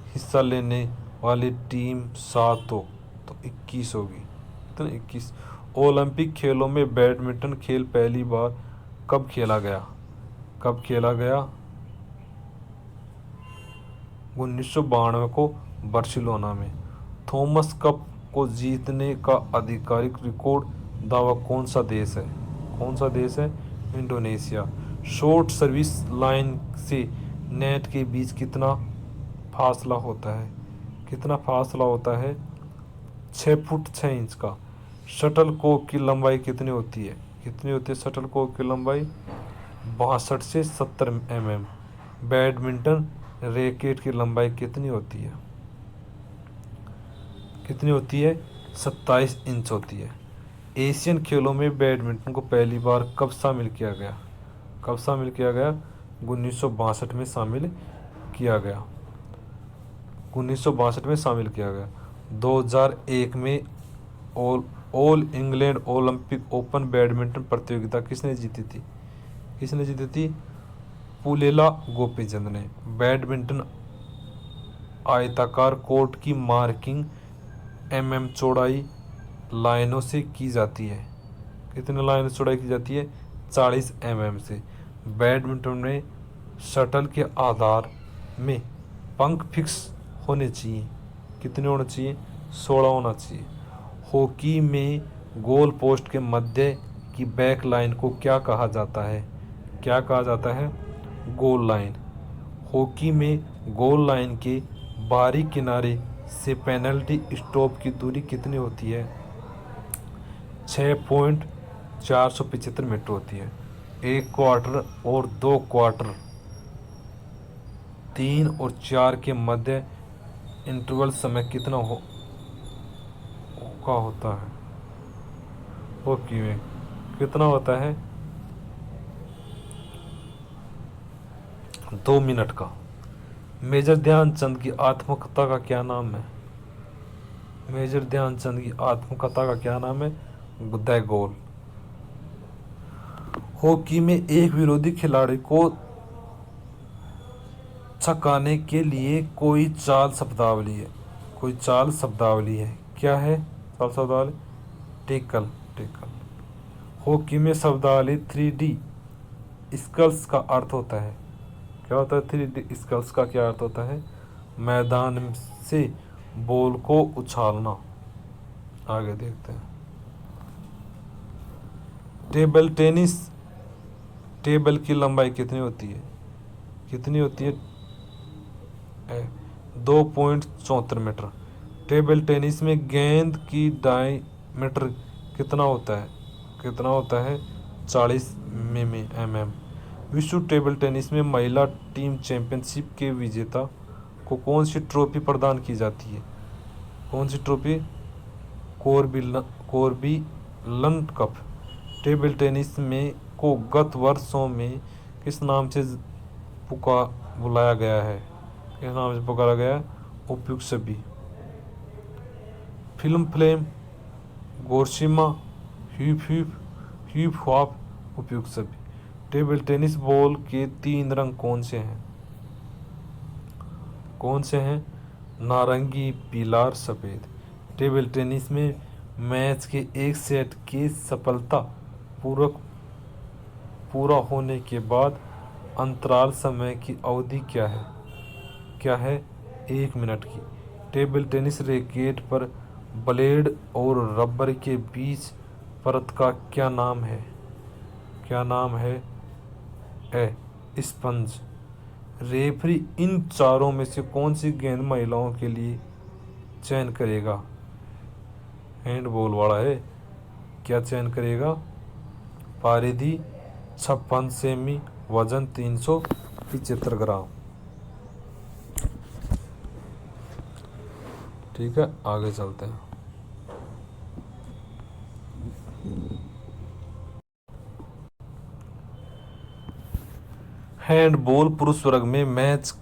हिस्सा लेने वाली टीम 7 हो? तो 21 होगी। कितनी? 21। ओलंपिक खेलों में बैडमिंटन खेल पहली बार कब खेला गया? कब खेला गया? 1992 को बार्सिलोना में। थॉमस कप को जीतने का आधिकारिक रिकॉर्ड धावक कौन सा देश है? कौन सा देश है? इंडोनेशिया। शॉर्ट सर्विस लाइन से नेट के बीच कितना फासला होता है? कितना फासला होता है? 6 फुट 6 इंच का। शटल कॉक की लंबाई कितनी होती है? कितनी होती है शटल कॉक की लंबाई? 62 से 70 mm। बैडमिंटन रैकेट की लंबाई कितनी होती है? कितनी होती है? 27 इंच होती है। एशियन खेलों में बैडमिंटन को पहली बार कब शामिल किया गया? कब शामिल किया गया? 1962 में शामिल किया गया। 1962 में शामिल किया गया। 2001 में all England Olympic open badminton प्रतियोगिता किसने जीती थी? किसने जीती थी? पुलेला गोपीचंद ने। बैडमिंटन आयताकार कोर्ट की मार्किंग चौड़ाई लाइनों से की जाती है। कितने लाइन चौड़ाई की जाती है? 40 से। बैडमिंटन में शटल के आधार में पंख फिक्स होने चाहिए। कितने होने चाहिए? 16 होना चाहिए। हॉकी में गोल पोस्ट के मध्य की बैक लाइन को क्या कहा जाता है? क्या कहा जाता है? Goal line. हॉकी में गोल लाइन के बाहरी किनारे से पेनल्टी स्टॉप की दूरी कितनी होती है? 6.475 मीटर होती है। 1 क्वार्टर और 2 क्वार्टर 3 और 4 के मध्य इंटरवल समय कितना का होता है? हॉकी में कितना होता है? 2 मिनट का। मेजर ध्यानचंद की आत्मकथा का क्या नाम है? मेजर ध्यानचंद की आत्मकथा का क्या नाम है? The goal. हॉकी में एक विरोधी खिलाड़ी को छकाने के लिए कोई चाल शब्दावली है। कोई चाल शब्दावली है। क्या है चाल शब्दावली? टैकल। हॉकी में शब्दावली 3D स्कल्स का अर्थ होता है। क्या होता है 3D स्कल्स का? क्या अर्थ होता है? मैदान से बॉल को उछालना। आगे देखते हैं। टेबल टेनिस टेबल की लंबाई कितनी होती है? कितनी होती है? 2.74 मीटर। टेबल टेनिस में गेंद की डायमीटर कितना होता है? कितना होता है? 40 mm। विश्व टेबल टेनिस में महिला टीम चैंपियनशिप के विजेता को कौन सी ट्रॉफी प्रदान की जाती है? कौन सी ट्रॉफी? कोर्बिलन कप। टेबल टेनिस में को गत वर्षों में किस नाम से बुलाया गया है? किस नाम से पुकारा गया है? उपयुक्त सभी। फिल्म फ्लेम, गोरशिमा, ह्यूप ह्यूप, ह्यूप हॉप, उपयुक्त सभी। टेबल टेनिस बॉल के 3 रंग कौन से हैं? कौन से हैं? नारंगी, पीला और सफ़ेद। टेबल टेनिस में मैच के एक सेट के सफलता पूर्वक पूरा होने के बाद अंतराल समय की अवधि क्या है? क्या है? 1 मिनट की। टेबल टेनिस रैकेट पर ब्लेड और रबर के बीच परत का क्या नाम है? क्या नाम है? स्पंज। रेफरी इन चारों में से कौन सी गेंद महिलाओं के लिए चयन करेगा? हैंडबॉल वाला है। क्या चयन करेगा? परिधि 56 सेमी, वजन 375 ग्राम। ठीक है, आगे चलते हैं। हैंडबॉल पुरुष वर्ग में मैच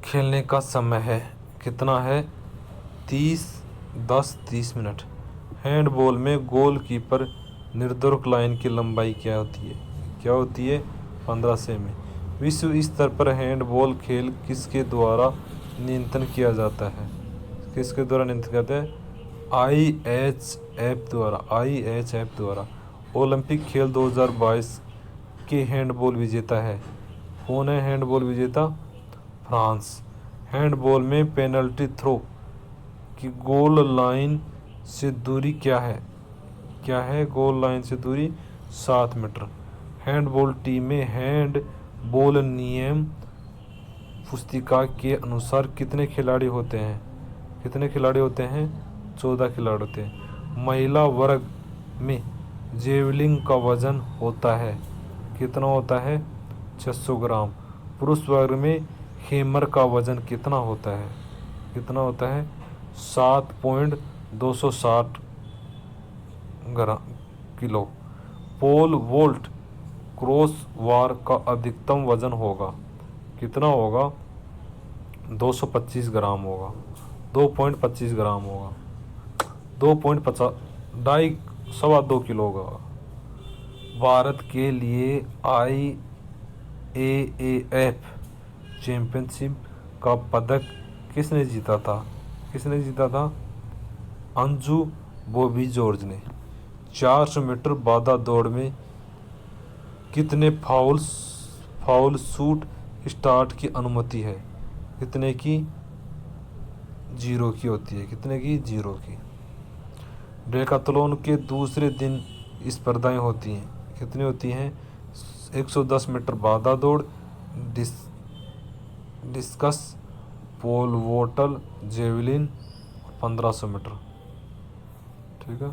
खेलने का समय है कितना है? 30 मिनट। हैंडबॉल में गोलकीपर निर्धारक लाइन की लंबाई क्या होती है? क्या होती है? 15 सेमी। विश्व स्तर पर हैंडबॉल खेल किसके द्वारा नियंत्रण किया जाता है? किसके द्वारा नियंत्रित करते हैं? IHF द्वारा। IHF द्वारा। ओलंपिक खेल 2022 के हैंडबॉल विजेता है। कौन है हैंडबॉल विजेता? फ्रांस। हैंडबॉल में पेनल्टी थ्रो की गोल लाइन से दूरी क्या है? क्या है? गोल लाइन से दूरी 7 मीटर। हैंडबॉल टीम में हैंडबॉल नियम पुस्तिका के अनुसार कितने खिलाड़ी होते हैं? कितने खिलाड़ी होते हैं? 14 खिलाड़ी होते हैं। महिला वर्ग में जेवलिन का वजन होता है कितना होता है? 600 ग्राम। पुरुष वर्ग में हेमर का वजन कितना होता है? कितना होता है? 7.260 किलो। पोल वोल्ट क्रॉस वार का अधिकतम वजन होगा कितना होगा? 225 ग्राम होगा। 2.25 ग्राम होगा। 2.50 ढाई सवा 2 किलो होगा। भारत के लिए IAAF चैंपियनशिप का पदक किसने जीता था? किसने जीता था? अंजू बॉबी जॉर्ज ने। 400 मीटर बाधा दौड़ में कितने फाउल शूट स्टार्ट की अनुमति है? कितने की? 0 की होती है। कितने की? 0 की। डेकाथलॉन के दूसरे दिन स्पर्धाएं होती हैं कितनी होती हैं? 110 मीटर बाधा दौड़, डिस्कस, पोल वोल्ट, जेवलिन, 1500 मीटर। ठीक है।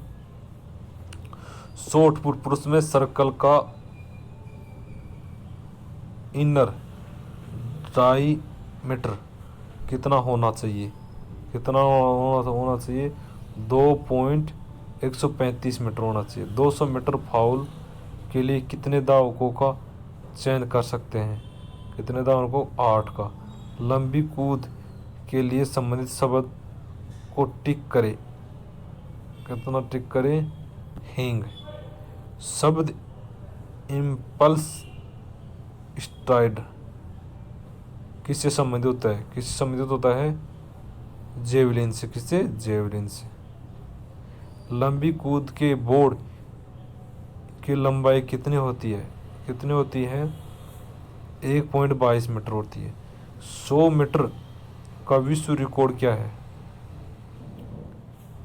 शॉट पुट पुरुष में सर्कल का इनर डायमीटर कितना होना चाहिए? कितना होना चाहिए? 2.135 मीटर होना चाहिए। 200 मीटर फाउल के लिए कितने दावकों का चयन कर सकते हैं? कितने दावकों? 8 का। लंबी कूद के लिए संबंधित शब्द को टिक करें। कितना टिक करें? हिंग। शब्द इम्पल्स स्ट्राइड किससे संबंधित होता है? किससे संबंधित होता है? जेवलिन से। किससे? जेवलिन से। लंबी कूद के बोर्ड की लंबाई कितनी होती है? कितनी होती है? 1.22 मीटर होती है। 100 मीटर का विश्व रिकॉर्ड क्या है?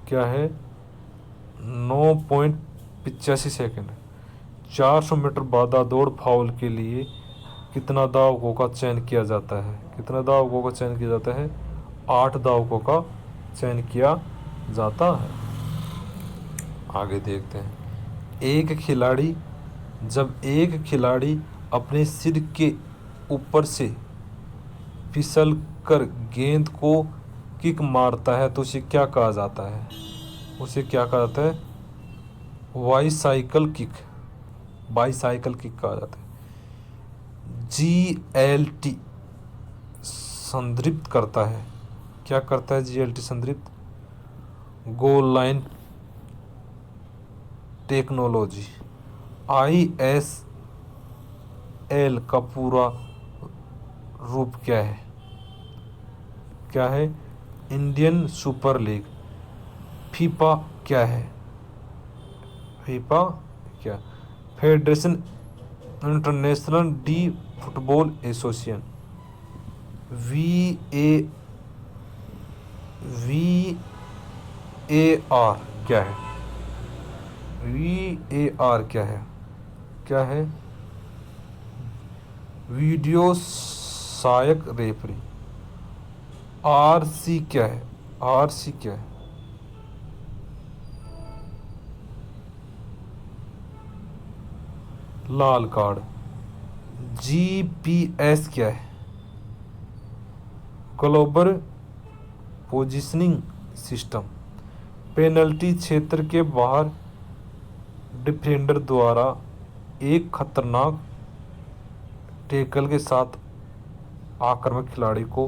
क्या है? 9.85 सेकंड। 400 मीटर बाधा दौड़ फाउल के लिए कितना दावकों का चयन किया जाता है? कितना दावकों का चयन किया जाता है? 8 दावकों का चयन किया जाता है। आगे देखते हैं। एक खिलाड़ी जब एक खिलाड़ी अपने सिर के ऊपर से फिसल कर गेंद को किक मारता है तो उसे क्या कहा जाता है? उसे क्या कहा जाता है? बाईसाइकिल किक कहा जाता है। GLT संदर्भित करता है, क्या करता है GLT संदर्भित? Goal line technology. ISL का पूरा रूप क्या है? क्या है? Indian super league. फीफा क्या है? फीफा क्या? Federation international D football association. VAR क्या है? VAR क्या है? क्या है? वीडियो सहायक रेफरी। RC क्या है? RC क्या है? लाल कार्ड। GPS क्या है? Global positioning system. पेनल्टी क्षेत्र के बाहर डिफेंडर द्वारा एक खतरनाक टैकल के साथ आक्रामक खिलाड़ी को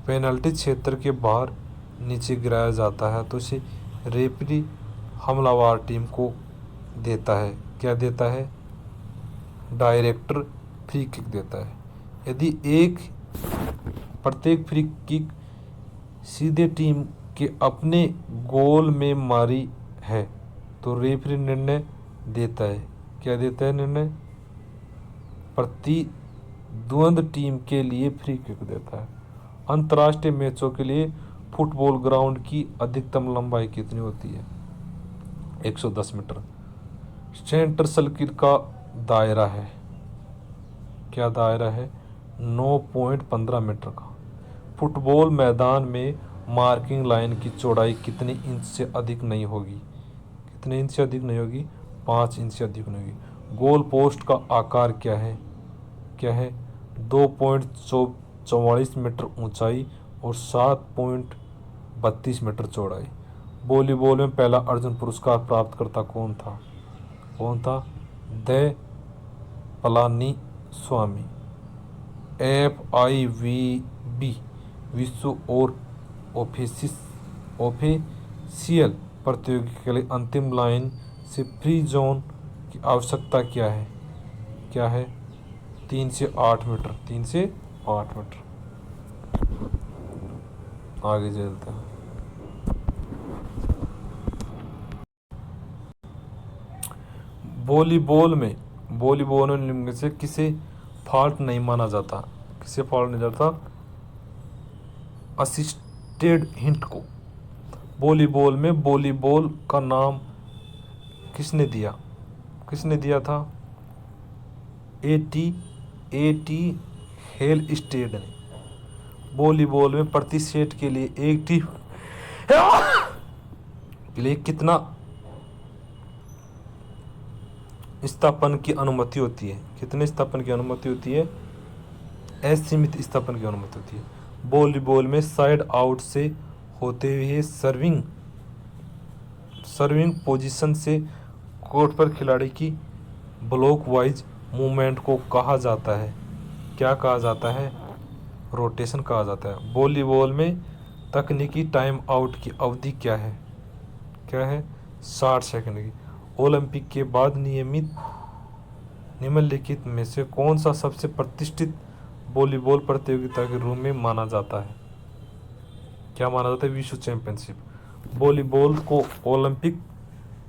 पेनल्टी क्षेत्र के बाहर नीचे गिराया जाता है तो उसे रेफरी हमलावर टीम को देता है, क्या देता है? डायरेक्टर फ्री किक देता है। यदि प्रत्येक फ्री किक सीधे टीम के अपने गोल में मारी है तो रेफरी निर्णय देता है, क्या देता है निर्णय? प्रतिद्वंद टीम के लिए फ्री किक देता है। अंतर्राष्ट्रीय मैचों के लिए फुटबॉल ग्राउंड की अधिकतम लंबाई कितनी होती है? 110 मीटर। सेंटर सर्किल का दायरा है, क्या दायरा है? 9.15 मीटर का। फुटबॉल मैदान में मार्किंग लाइन की चौड़ाई कितने इंच से अधिक नहीं होगी? कितने इंच से अधिक नहीं होगी? 5 इंच से अधिक नहीं होगी। गोल पोस्ट का आकार क्या है? क्या है? 2.44 मीटर ऊंचाई और 7.32 मीटर चौड़ाई। वॉलीबॉल में पहला अर्जुन पुरस्कार प्राप्त करता कौन था? कौन था? The Palani Swami. FIVB विश्व और ऑफिशियल प्रतियोगिता के लिए अंतिम लाइन से फ्री जोन की आवश्यकता क्या है? क्या है? 3 से 8 मीटर। 3 से 8 मीटर। आगे चलते हैं। वॉलीबॉल में निम्न से किसे फॉल्ट नहीं माना जाता? किसे फॉल्ट नहीं जाता? असिस्टेड हिंट को। वॉलीबॉल में वॉलीबॉल का नाम किसने दिया? किसने दिया था? एटी हेलस्टेड ने। वॉलीबॉल में प्रति सेट के लिए एक टीम के लिए कितना स्थापन की अनुमति होती है? कितने स्थापन की अनुमति होती है? असीमित स्थापन की अनुमति होती है। वॉलीबॉल में साइड आउट से होते हुए सर्विंग पोजीशन से कोर्ट पर खिलाड़ी की ब्लॉक वाइज मूवमेंट को कहा जाता है, क्या कहा जाता है? रोटेशन कहा जाता है। वॉलीबॉल में तकनीकी टाइम आउट की अवधि क्या है? क्या है? 60 सेकंड की। ओलंपिक के बाद निम्नलिखित में से कौन सा सबसे प्रतिष्ठित वॉलीबॉल प्रतियोगिता के रूप में माना जाता है? क्या माना जाता है? विश्व चैंपियनशिप। वॉलीबॉल को ओलंपिक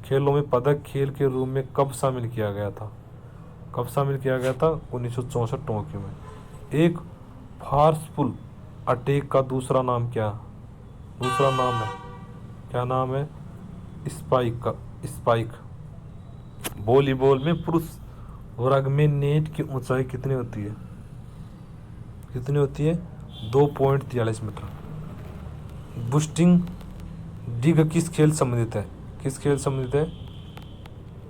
खेलों में पदक खेल के रूप में कब शामिल किया गया था? कब शामिल किया गया था? 1964 टोक्यो में। एक फार्सफुल अटैक का दूसरा नाम क्या? दूसरा नाम है, क्या नाम है? स्पाइक। वॉलीबॉल में पुरुष वर्ग में नेट की ऊंचाई कितनी होती है? कितनी होती है? 2.43 मीटर। बुस्टिंग डिग किस खेल संबंधित है? किस खेल संबंधित है?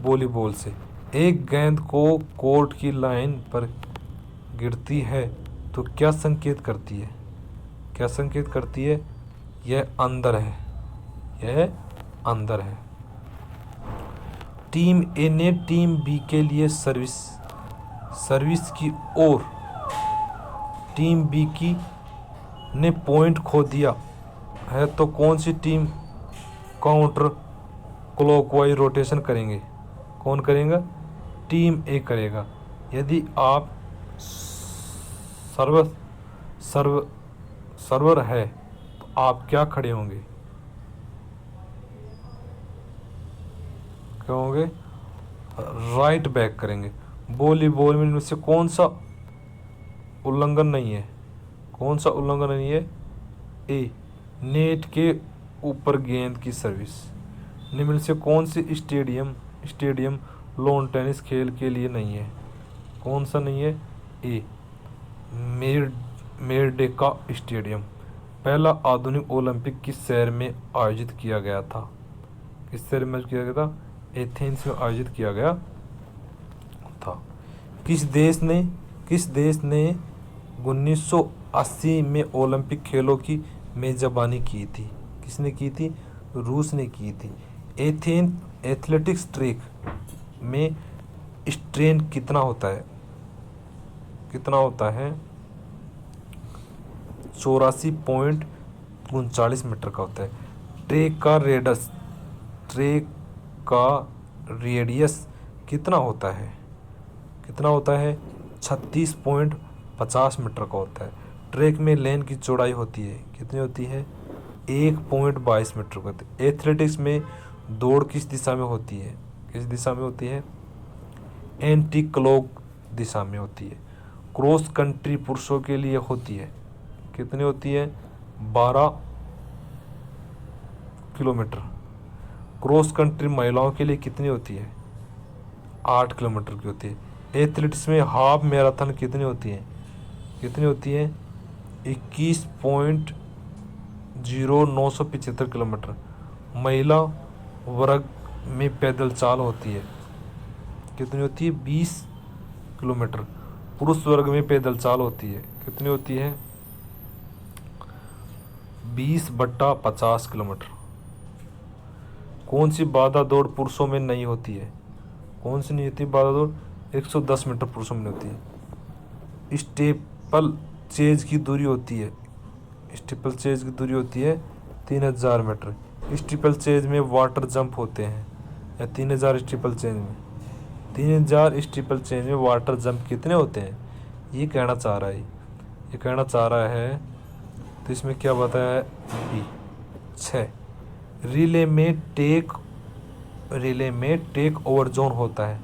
वॉलीबॉल से। एक गेंद को कोर्ट की लाइन पर गिरती है तो क्या संकेत करती है? क्या संकेत करती है? यह अंदर है, यह अंदर है। टीम ए ने टीम बी के लिए सर्विस की और टीम बी की ने पॉइंट खो दिया है तो कौन सी टीम काउंटर क्लॉकवाइज रोटेशन करेंगे? कौन करेगा? टीम ए करेगा। यदि आप सर्वर है तो आप क्या खड़े होंगे? क्या होंगे? राइट बैक करेंगे। वॉलीबॉल में इनमें से कौन सा उल्लंघन नहीं है? कौन सा उल्लंघन नहीं है? ए, नेट के ऊपर गेंद की सर्विस। निम्न से कौन सी स्टेडियम लॉन टेनिस खेल के लिए नहीं है? कौन सा नहीं है? ए, मेरडेका स्टेडियम। पहला आधुनिक ओलंपिक किस शहर में आयोजित किया गया था? किस शहर में किया गया था? एथेंस में आयोजित किया गया था। किस देश ने 1980 में ओलंपिक खेलों की मेजबानी की थी? किसने की थी? रूस ने की थी। एथलेटिक्स ट्रैक में स्ट्रेन कितना होता है? कितना होता है? 84.39 मीटर का होता है। ट्रैक का रेडियस कितना होता है? कितना होता है? 36.50 मीटर का होता है। ट्रैक में लेन की चौड़ाई होती है, कितनी होती है? 1.22 मीटर का होती है। एथलेटिक्स में दौड़ किस दिशा में होती है? किस दिशा में होती है? एंटी क्लॉक दिशा में होती है। क्रॉस कंट्री पुरुषों के लिए होती है, कितनी होती है? 12 किलोमीटर। क्रॉस कंट्री महिलाओं के लिए कितनी होती है? 8 किलोमीटर की होती है। एथलेटिक्स में हाफ मैराथन कितनी होती है? कितनी होती है? 21.0975 किलोमीटर। महिला वर्ग में पैदल चाल होती है, कितनी होती है? 20 किलोमीटर। पुरुष वर्ग में पैदल चाल होती है, कितनी होती है? 20/50 किलोमीटर। कौन सी बाधा दौड़ पुरुषों में नहीं होती है? कौन सी नहीं होती बाधा दौड़? 110 मीटर पुरुषों में होती है। स्टेपल चेज की दूरी होती है, स्टीपल चेज की दूरी होती है 3000 मीटर। स्टीपल चेज में वाटर जंप होते हैं, या 3000 स्टीपल चेज में 3000 स्टीपल चेज में वाटर जंप कितने होते हैं? ये कहना चाह रहा है, ये कहना चाह रहा है। तो इसमें क्या बताया है? बी 6। रिले में टेक ओवर जोन होता है,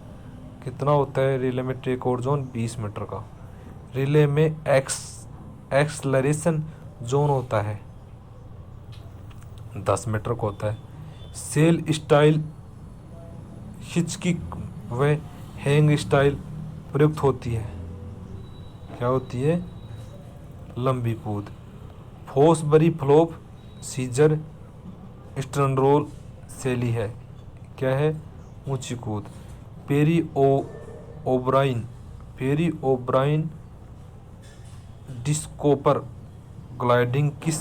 कितना होता है? रिले में टेक ओवर जोन 20 मीटर का। रिले में एक्सलरेशन जोन होता है 10 मीटर का होता है। सेल स्टाइल हिचकिक व हैंग स्टाइल प्रयुक्त होती है, क्या होती है? लंबी कूद। फोसबरी फ्लोप सीजर स्टर्नरोल शैली है, क्या है? ऊंची कूद। पेरी ओब्राइन डिस्कोपर ग्लाइडिंग किस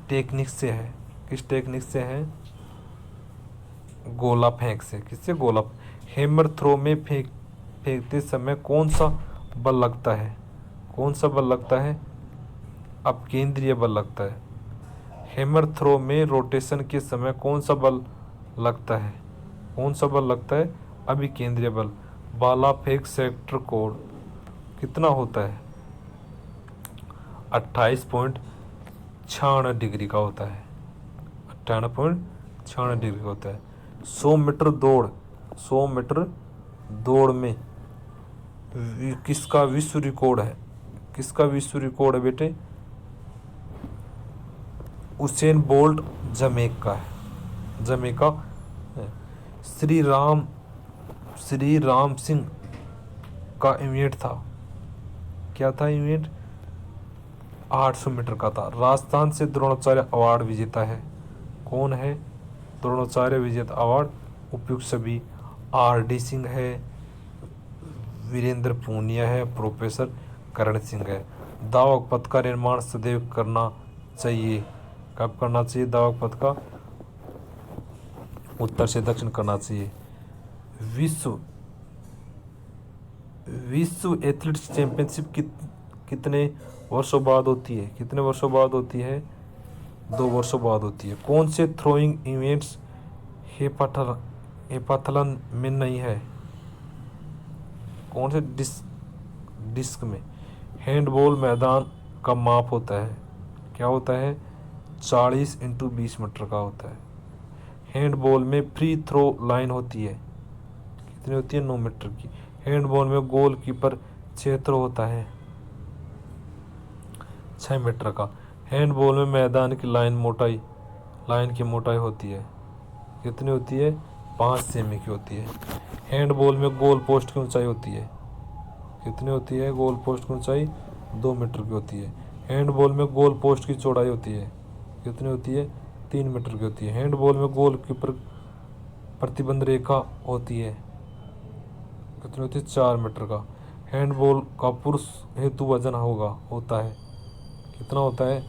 टेक्निक से है? किस टेक्निक से है? गोला फेंक से। किससे? गोला। हैमर थ्रो में फेंकते समय कौन सा बल लगता है? कौन सा बल लगता है? अब केंद्रीय बल लगता है। हैमर थ्रो में रोटेशन के समय कौन सा बल लगता है? कौन सा बल लगता है? अभी केंद्रीय बल। बाला फेंक सेक्टर कोण कितना होता है? 28.96 डिग्री का होता है, 58.96 डिग्री का होता है। 100 मीटर दौड़ में किसका विश्व रिकॉर्ड है? किसका विश्व रिकॉर्ड है बेटे? उसेन बोल्ट जमैका है। श्री राम सिंह का इवेंट था, क्या था इवेंट? 800 मीटर का था। राजस्थान से द्रोणाचार्य अवार्ड विजेता है, कौन है? द्रोणाचार्य विजेता अवार्ड उपयुक्त सभी आर.डी. सिंह है, वीरेंद्र पूनिया है, प्रोफेसर करण सिंह है। दावक पथ का निर्माण सदैव करना चाहिए। कब करना चाहिए दावक पथ का? उत्तर से दक्षिण करना चाहिए। विश्व विश्व एथलेटिक्स चैंपियनशिप कितने वर्षों बाद होती है? कितने वर्षों बाद होती है? 2 वर्षों बाद होती है। कौन से थ्रोइंग इवेंट्स हेपाथलन में नहीं है? कौन से डिस्क में? हैंडबॉल मैदान का माप होता है, क्या होता है? 40x20 मीटर का होता है। हैंडबॉल में फ्री थ्रो लाइन होती है, कितनी होती है? 9 मीटर की। हैंडबॉल में गोलकीपर क्षेत्र होता है 6 मीटर का। हैंडबॉल में मैदान की लाइन की मोटाई होती है, कितनी होती है? 5 सेमी की होती है। हैंडबॉल में गोल पोस्ट की ऊंचाई होती है, कितनी होती है? गोल पोस्ट की ऊंचाई 2 मीटर की होती है। हैंडबॉल में गोल पोस्ट की चौड़ाई होती है, कितनी होती है? 3 मीटर की होती है। हैंडबॉल में गोलकीपर प्रतिबंध रेखा होती है, कितनी होती है? 4 मीटर का। हैंडबॉल का पुरुष हेतु वजन होता है, कितना होता है?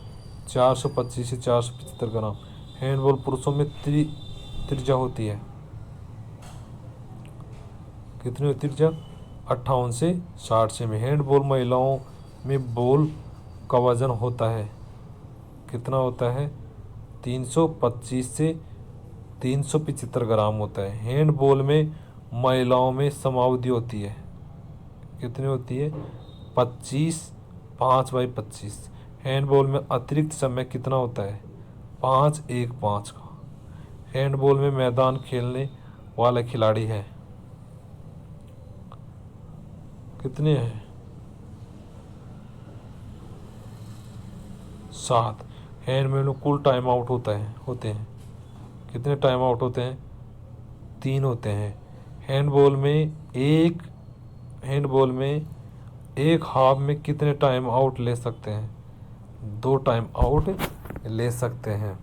425 से 475 ग्राम। हैंडबॉल पुरुषों में त्रिज्या होती है, कितनी होती है त्रिज्या? 58 से 60 सेमी। हैंडबॉल महिलाओं में बॉल का वजन होता है, कितना होता है? 325 से 375 ग्राम होता है। हैंडबॉल में महिलाओं में समावधि होती है, कितनी होती है? 5x25। हैंडबॉल में अतिरिक्त समय कितना होता है? 5-1-5 का। हैंडबॉल में मैदान खेलने वाला खिलाड़ी है, कितने हैं? 7। हैंडबॉल में कुल टाइम आउट होते हैं, कितने टाइम आउट होते हैं? 3 होते हैं। हैंडबॉल में एक हाफ में कितने टाइम आउट ले सकते हैं? 2 टाइम आउट ले सकते हैं।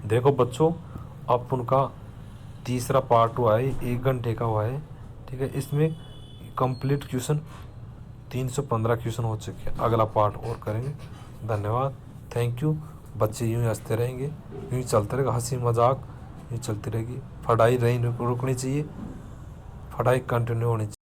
देखो बच्चों, अब उनका तीसरा पार्ट हुआ है, 1 घंटे का हुआ है, ठीक है। इसमें कंप्लीट क्वेश्चन 315 क्वेश्चन हो चुके हैं। अगला पार्ट और करेंगे। धन्यवाद, थैंक यू। बच्चे यूँ ही हंसते रहेंगे, यूँ ही चलते रहेगा, हंसी मजाक यूँ चलती रहेगी। पढ़ाई रुकनी चाहिए, पढ़ाई कंटिन्यू होनी चाहिए।